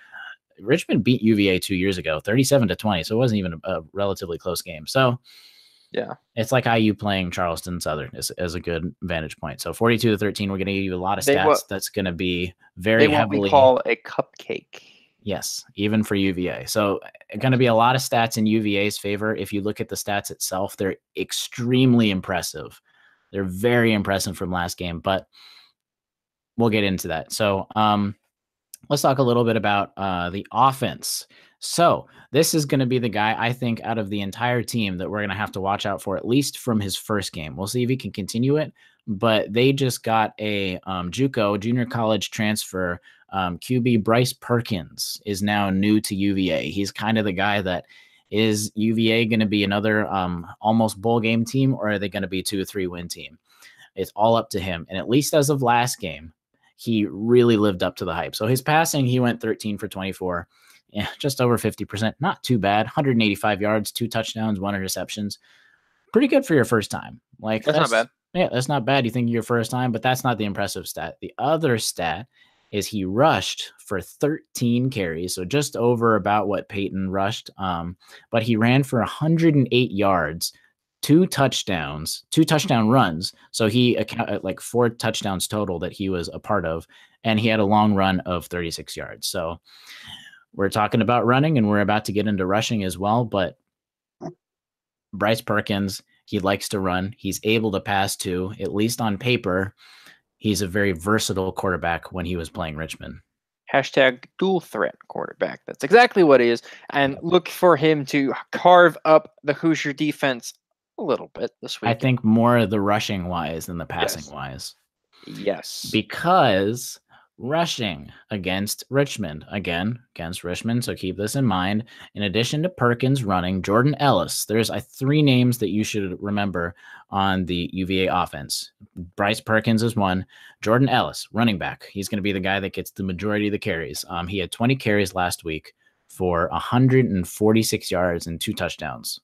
Richmond beat UVA 2 years ago, 37-20, so it wasn't even a relatively close game. So yeah, it's like IU playing Charleston Southern as a good vantage point. So 42-13, we're going to give you a lot of stats. That's going to be very heavily. What we call a cupcake. Yes, even for UVA. So going to be a lot of stats in UVA's favor. If you look at the stats itself, they're extremely impressive. They're very impressive from last game, but we'll get into that. So let's talk a little bit about the offense. So this is going to be the guy, I think, out of the entire team that we're going to have to watch out for, at least from his first game. We'll see if he can continue it, but they just got a JUCO, junior college transfer. QB Bryce Perkins is now new to UVA. He's kind of the guy that is UVA going to be another almost bowl game team, or are they going to be 2 or 3 win team? It's all up to him. And at least as of last game, he really lived up to the hype. So his passing, he went 13 for 24. Yeah, just over 50%. Not too bad. 185 yards, 2 touchdowns, 1 interceptions. Pretty good for your first time. Like that's not bad. Yeah, that's not bad. You think your first time, but that's not the impressive stat. The other stat is he rushed for 13 carries, so just over about what Peyton rushed. But he ran for 108 yards, two touchdown runs. So he accounted like 4 touchdowns total that he was a part of, and he had a long run of 36 yards. So we're talking about running, and we're about to get into rushing as well. But Bryce Perkins, he likes to run. He's able to pass too, at least on paper. He's a very versatile quarterback when he was playing Richmond. Hashtag dual threat quarterback. That's exactly what he is. And look for him to carve up the Hoosier defense a little bit this week. I think more the rushing wise than the passing wise. Yes. Because rushing against Richmond, so keep this in mind. In addition to Perkins running, Jordan Ellis, there's 3 names that you should remember on the UVA offense. Bryce Perkins is one. Jordan Ellis, running back. He's going to be the guy that gets the majority of the carries. He had 20 carries last week for 146 yards and 2 touchdowns.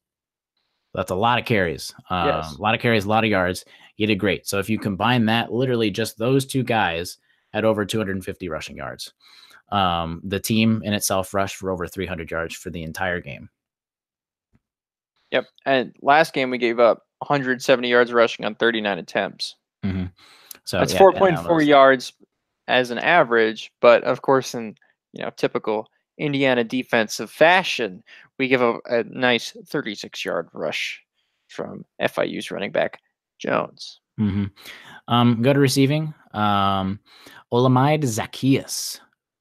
That's a lot of carries. A lot of carries, a lot of yards. He did great. So if you combine that, literally just those 2 guys had over 250 rushing yards. The team in itself rushed for over 300 yards for the entire game. Yep. And last game we gave up 170 yards rushing on 39 attempts. Mm-hmm. So that's 4.4 yards as an average, but of course in typical Indiana defensive fashion, we give a nice 36-yard rush from FIU's running back Jones. Mm-hmm. Go to receiving. Olamide Zacchaeus,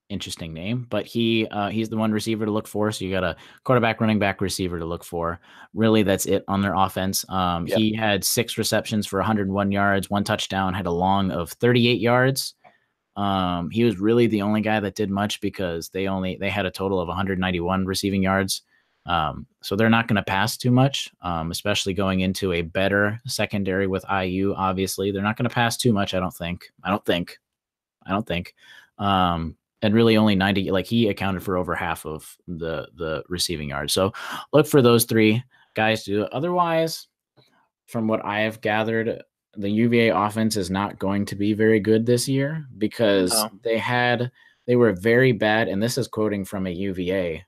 interesting name, but he's the one receiver to look for. So you got a quarterback, running back, receiver to look for. Really, that's it on their offense. He had 6 receptions for 101 yards, 1 touchdown, had a long of 38 yards. He was really the only guy that did much because they had a total of 191 receiving yards. So they're not going to pass too much, especially going into a better secondary with IU. Obviously, they're not going to pass too much. I don't think. And really only 90, like he accounted for over half of the receiving yards. So look for those 3 guys to do it. Otherwise, from what I have gathered, the UVA offense is not going to be very good this year because they were very bad. And this is quoting from a UVA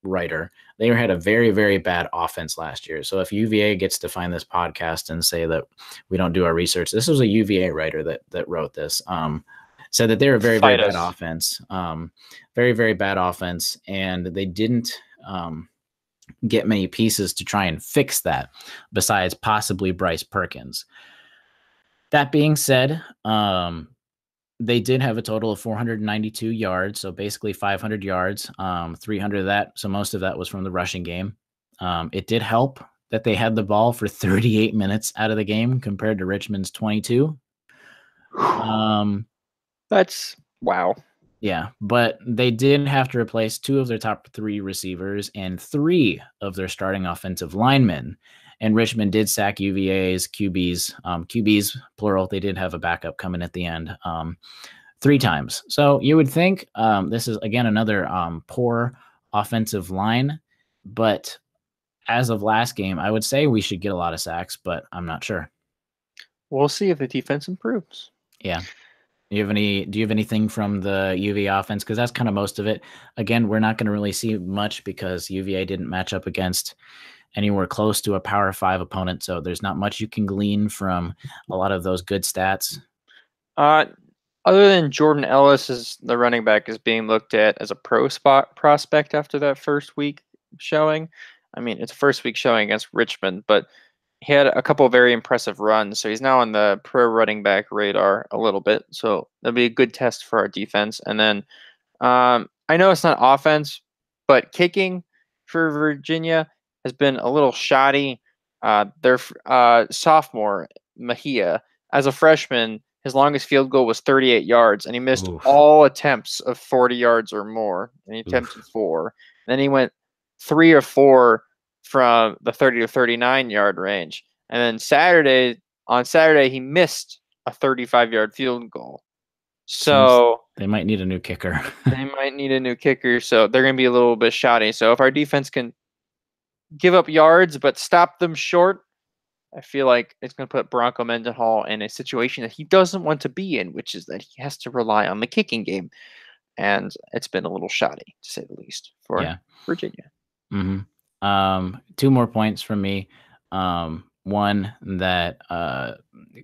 writer. They had a very, very bad offense last year. So if UVA gets to find this podcast and say that we don't do our research, this was a UVA writer that wrote this. Said that they were very, very bad offense. Very, very bad offense. And they didn't get many pieces to try and fix that besides possibly Bryce Perkins. That being said, they did have a total of 492 yards, so basically 500 yards, 300 of that. So most of that was from the rushing game. It did help that they had the ball for 38 minutes out of the game compared to Richmond's 22. That's wow. Yeah, but they did have to replace 2 of their top 3 receivers and 3 of their starting offensive linemen. And Richmond did sack UVA's QBs, plural. They did have a backup coming at the end 3 times. So you would think this is, again, another poor offensive line. But as of last game, I would say we should get a lot of sacks, but I'm not sure. We'll see if the defense improves. Yeah. Do you have anything from the UVA offense? Because that's kind of most of it. Again, we're not going to really see much because UVA didn't match up against anywhere close to a Power 5 opponent. So there's not much you can glean from a lot of those good stats. Other than Jordan Ellis, as the running back is being looked at as a prospect after that first week showing. I mean, it's a first week showing against Richmond, but he had a couple of very impressive runs, so he's now on the pro running back radar a little bit. So that'll be a good test for our defense. And then I know it's not offense, but kicking for Virginia has been a little shoddy. Their sophomore, Mejia, as a freshman, his longest field goal was 38 yards, and he missed all attempts of 40 yards or more, and he attempted 4. Then he went 3 or 4 from the 30 to 39-yard range. And then on Saturday, he missed a 35-yard field goal. So they might need a new kicker. So they're going to be a little bit shoddy. So if our defense can give up yards but stop them short, I feel like it's going to put Bronco Mendenhall in a situation that he doesn't want to be in, which is that he has to rely on the kicking game. And it's been a little shoddy, to say the least, for Virginia. Mm-hmm. 2 more points from me. One that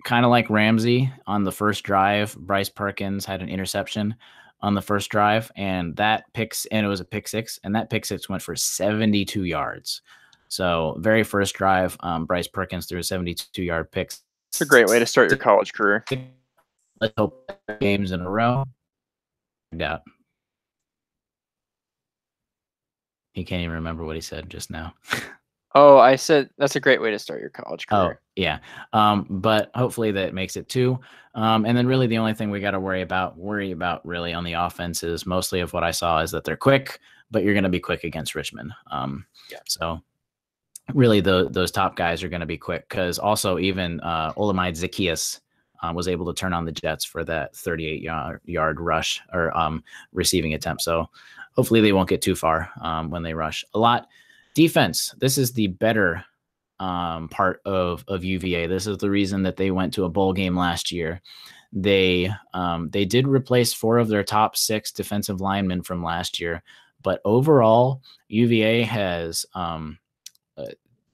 kind of like Ramsey on the first drive, Bryce Perkins had an interception on the first drive, and it was a pick six, and that pick six went for 72 yards. So very first drive, Bryce Perkins threw a 72-yard pick. It's a great way to start your college career. Let's hope games in a row. Doubt. He can't even remember what he said just now. Oh, I said that's a great way to start your college career. Oh, yeah. But hopefully that makes it 2. And then really the only thing we got to worry about really on the offense is mostly of what I saw is that they're quick, but you're going to be quick against Richmond. So really those top guys are going to be quick, because also even Olamide Zacchaeus was able to turn on the Jets for that 38-yard rush or receiving attempt. So hopefully they won't get too far when they rush a lot. Defense. This is the better part of UVA. This is the reason that they went to a bowl game last year. They did replace 4 of their top 6 defensive linemen from last year, but overall UVA has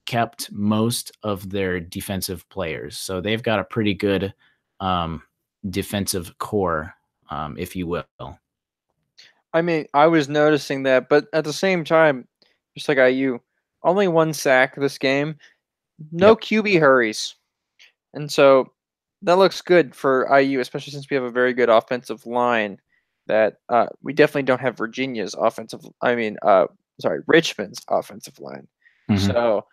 kept most of their defensive players. So they've got a pretty good defensive core, if you will. I mean, I was noticing that, but at the same time, just like IU, only 1 sack this game, no QB hurries. And so that looks good for IU, especially since we have a very good offensive line that we definitely don't have Richmond's offensive line. Mm-hmm. So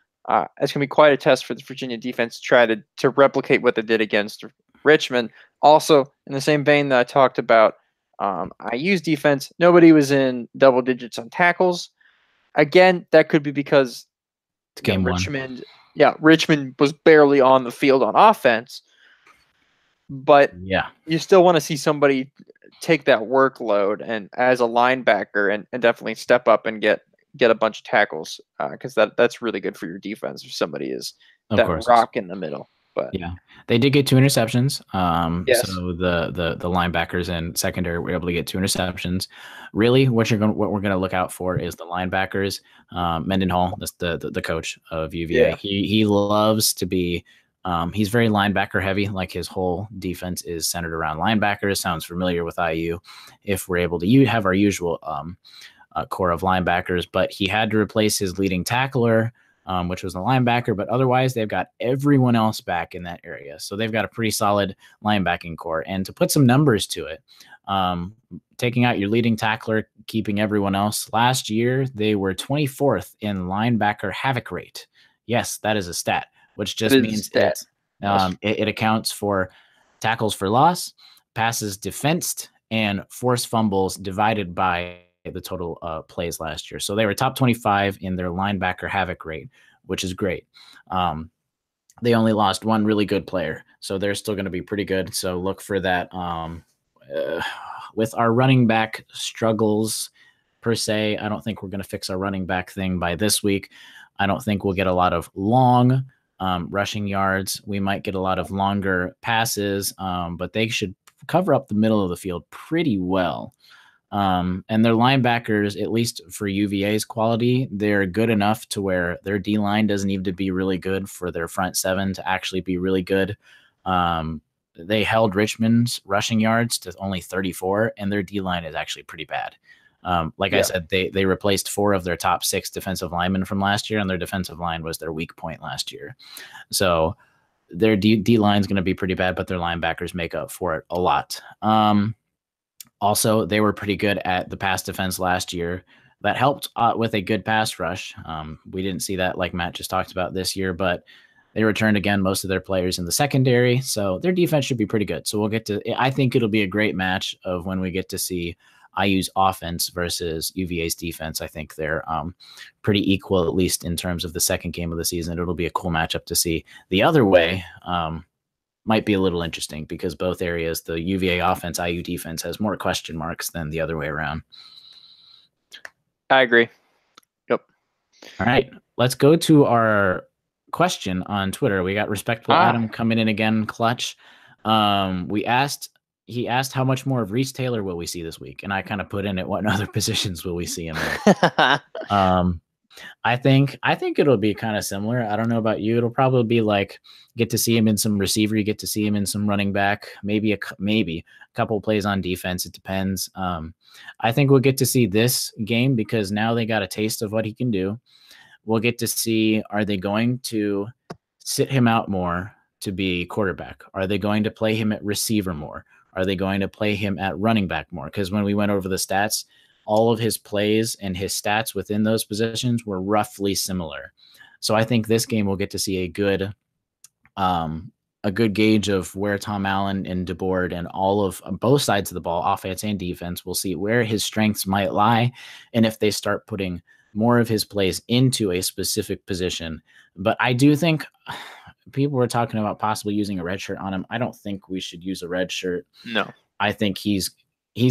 it's going to be quite a test for the Virginia defense to try to replicate what they did against Richmond. Also, in the same vein that I talked about IU's defense, nobody was in double digits on tackles. Again, that could be because Richmond was barely on the field on offense. But you still want to see somebody take that workload and as a linebacker and definitely step up and get a bunch of tackles, because that's really good for your defense if somebody is rock in the middle. But yeah, they did get 2 interceptions. Yes. So the linebackers and secondary were able to get 2 interceptions. Really, what we're gonna look out for is the linebackers. Mendenhall, that's the coach of UVA. Yeah. He loves to be. He's very linebacker heavy. Like his whole defense is centered around linebackers. Sounds familiar with IU. If we're able to have our usual core of linebackers, but he had to replace his leading tackler, which was the linebacker, but otherwise they've got everyone else back in that area. So they've got a pretty solid linebacking core. And to put some numbers to it, taking out your leading tackler, keeping everyone else, last year they were 24th in linebacker havoc rate. Yes, that is a stat, which just means it accounts for tackles for loss, passes defensed, and forced fumbles divided by the total plays last year. So they were top 25 in their linebacker havoc rate, which is great. They only lost 1 really good player, so they're still going to be pretty good. So look for that. With our running back struggles per se, I don't think we're going to fix our running back thing by this week. I don't think we'll get a lot of long rushing yards. We might get a lot of longer passes, but they should cover up the middle of the field pretty well. And their linebackers, at least for UVA's quality, they're good enough to where their D-line doesn't need to be really good for their front 7 to actually be really good. They held Richmond's rushing yards to only 34, and their D-line is actually pretty bad. I said, they replaced 4 of their top 6 defensive linemen from last year, and their defensive line was their weak point last year. So their D-line is going to be pretty bad, but their linebackers make up for it a lot. Also, they were pretty good at the pass defense last year. That helped with a good pass rush. We didn't see that like Matt just talked about this year, but they returned again most of their players in the secondary, so their defense should be pretty good. So I think it'll be a great match of when we get to see IU's offense versus UVA's defense. I think they're pretty equal, at least in terms of the second game of the season. It'll be a cool matchup to see. The other way, might be a little interesting because both areas, the UVA offense, IU defense, has more question marks than the other way around. I agree. Yep. All right. Let's go to our question on Twitter. We got Respectable Adam coming in again, clutch. He asked how much more of Reese Taylor will we see this week, and I kind of put in it what other positions will we see him in. I think it'll be kind of similar. I don't know about you. It'll probably be like get to see him in some receiver, you get to see him in some running back, maybe a couple of plays on defense. It depends. I think we'll get to see this game because now they got a taste of what he can do. We'll get to see, are they going to sit him out more to be quarterback? Are they going to play him at receiver more? Are they going to play him at running back more? Because when we went over the stats, all of his plays and his stats within those positions were roughly similar. So I think this game we'll get to see a good gauge of where Tom Allen and DeBoard and all of both sides of the ball, offense and defense, will see where his strengths might lie. And if they start putting more of his plays into a specific position. But I do think people were talking about possibly using a red shirt on him. I don't think we should use a red shirt. No. I think he's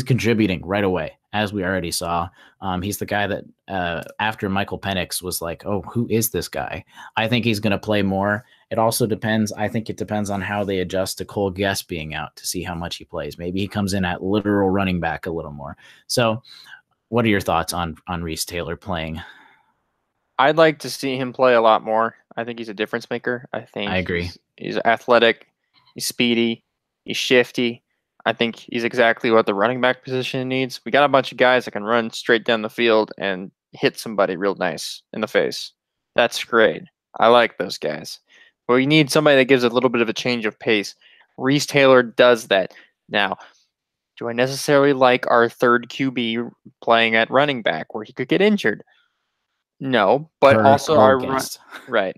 contributing right away, as we already saw. He's the guy that after Michael Penix was like, oh, who is this guy? I think he's going to play more. It also depends. I think it depends on how they adjust to Cole Guest being out to see how much he plays. Maybe he comes in at literal running back a little more. So what are your thoughts on Reese Taylor playing? I'd like to see him play a lot more. I think he's a difference maker. I agree. He's athletic. He's speedy. He's shifty. I think he's exactly what the running back position needs. We got a bunch of guys that can run straight down the field and hit somebody real nice in the face. That's great. I like those guys. But we need somebody that gives a little bit of a change of pace. Reese Taylor does that. Now, do I necessarily like our third QB playing at running back where he could get injured? No, but also right.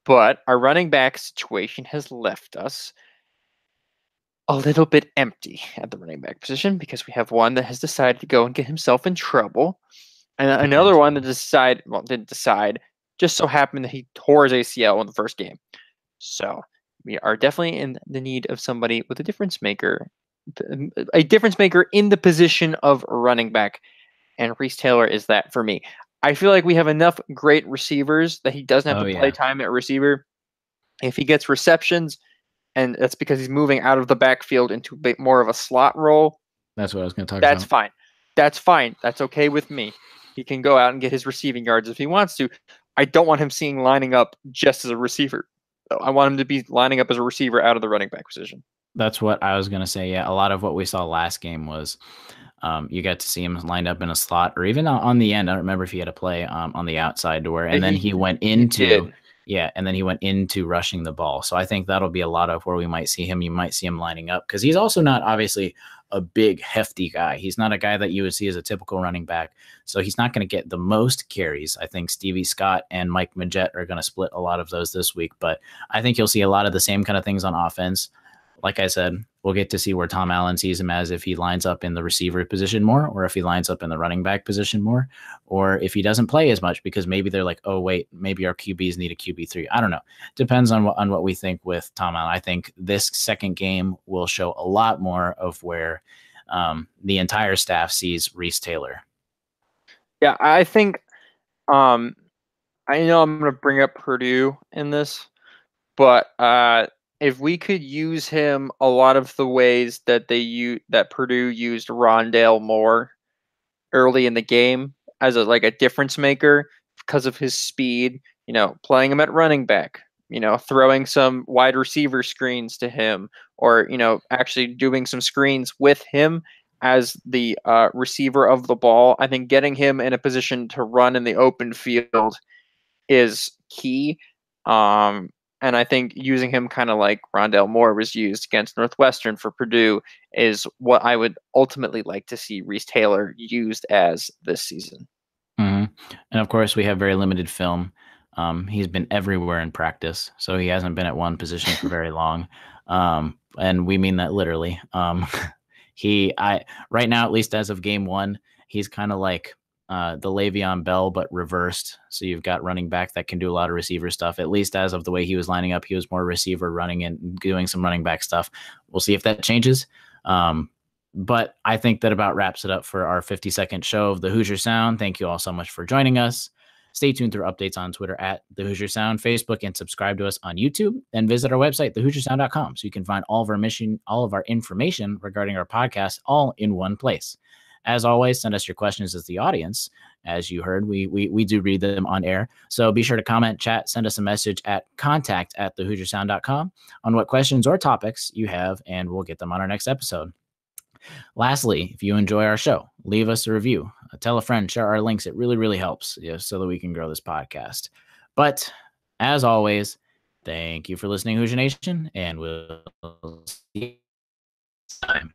But our running back situation has left us a little bit empty at the running back position because we have one that has decided to go and get himself in trouble, and another one that didn't decide. Just so happened that he tore his ACL in the first game. So we are definitely in the need of somebody with a difference maker in the position of running back, and Reese Taylor is that for me. I feel like we have enough great receivers that he doesn't have to play time at receiver. If he gets receptions, and that's because he's moving out of the backfield into a bit more of a slot role. That's what I was going to talk about. That's fine. That's fine. That's okay with me. He can go out and get his receiving yards if he wants to. I don't want him lining up just as a receiver. I want him to be lining up as a receiver out of the running back position. That's what I was going to say. Yeah, a lot of what we saw last game was you got to see him lined up in a slot or even on the end. I don't remember if he had to play on the outside to where, and then he went into and then he went into rushing the ball. So I think that'll be a lot of where we might see him. You might see him lining up because he's also not obviously a big, hefty guy. He's not a guy that you would see as a typical running back. So he's not going to get the most carries. I think Stevie Scott and Mike Majette are going to split a lot of those this week. But I think you'll see a lot of the same kind of things on offense. Like I said, we'll get to see where Tom Allen sees him as if he lines up in the receiver position more, or if he lines up in the running back position more, or if he doesn't play as much because maybe they're like, oh, wait, maybe our QBs need a QB3. I don't know. Depends on what we think with Tom Allen. I think this second game will show a lot more of where the entire staff sees Reese Taylor. Yeah, I think I know I'm going to bring up Purdue in this, but if we could use him a lot of the ways that that Purdue used Rondale Moore early in the game as a difference maker because of his speed, playing him at running back, throwing some wide receiver screens to him, or actually doing some screens with him as the receiver of the ball. I think getting him in a position to run in the open field is key. And I think using him kind of like Rondale Moore was used against Northwestern for Purdue is what I would ultimately like to see Reese Taylor used as this season. Mm-hmm. And of course, we have very limited film. He's been everywhere in practice, so he hasn't been at one position for very long. And we mean that literally. Right now, at least as of game one, he's kind of like the Le'Veon Bell, but reversed. So you've got running back that can do a lot of receiver stuff. At least as of the way he was lining up, he was more receiver running and doing some running back stuff. We'll see if that changes. But I think that about wraps it up for our 50-second show of the Hoosier Sound. Thank you all so much for joining us. Stay tuned through updates on Twitter at The Hoosier Sound, Facebook, and subscribe to us on YouTube. And visit our website, thehoosiersound.com, so you can find all of our information regarding our podcast all in one place. As always, send us your questions as the audience. As you heard, we do read them on air. So be sure to comment, chat, send us a message at contact@thehoosiersound.com on what questions or topics you have, and we'll get them on our next episode. Lastly, if you enjoy our show, leave us a review. Tell a friend, share our links. It really, really helps, so that we can grow this podcast. But as always, thank you for listening, Hoosier Nation, and we'll see you next time.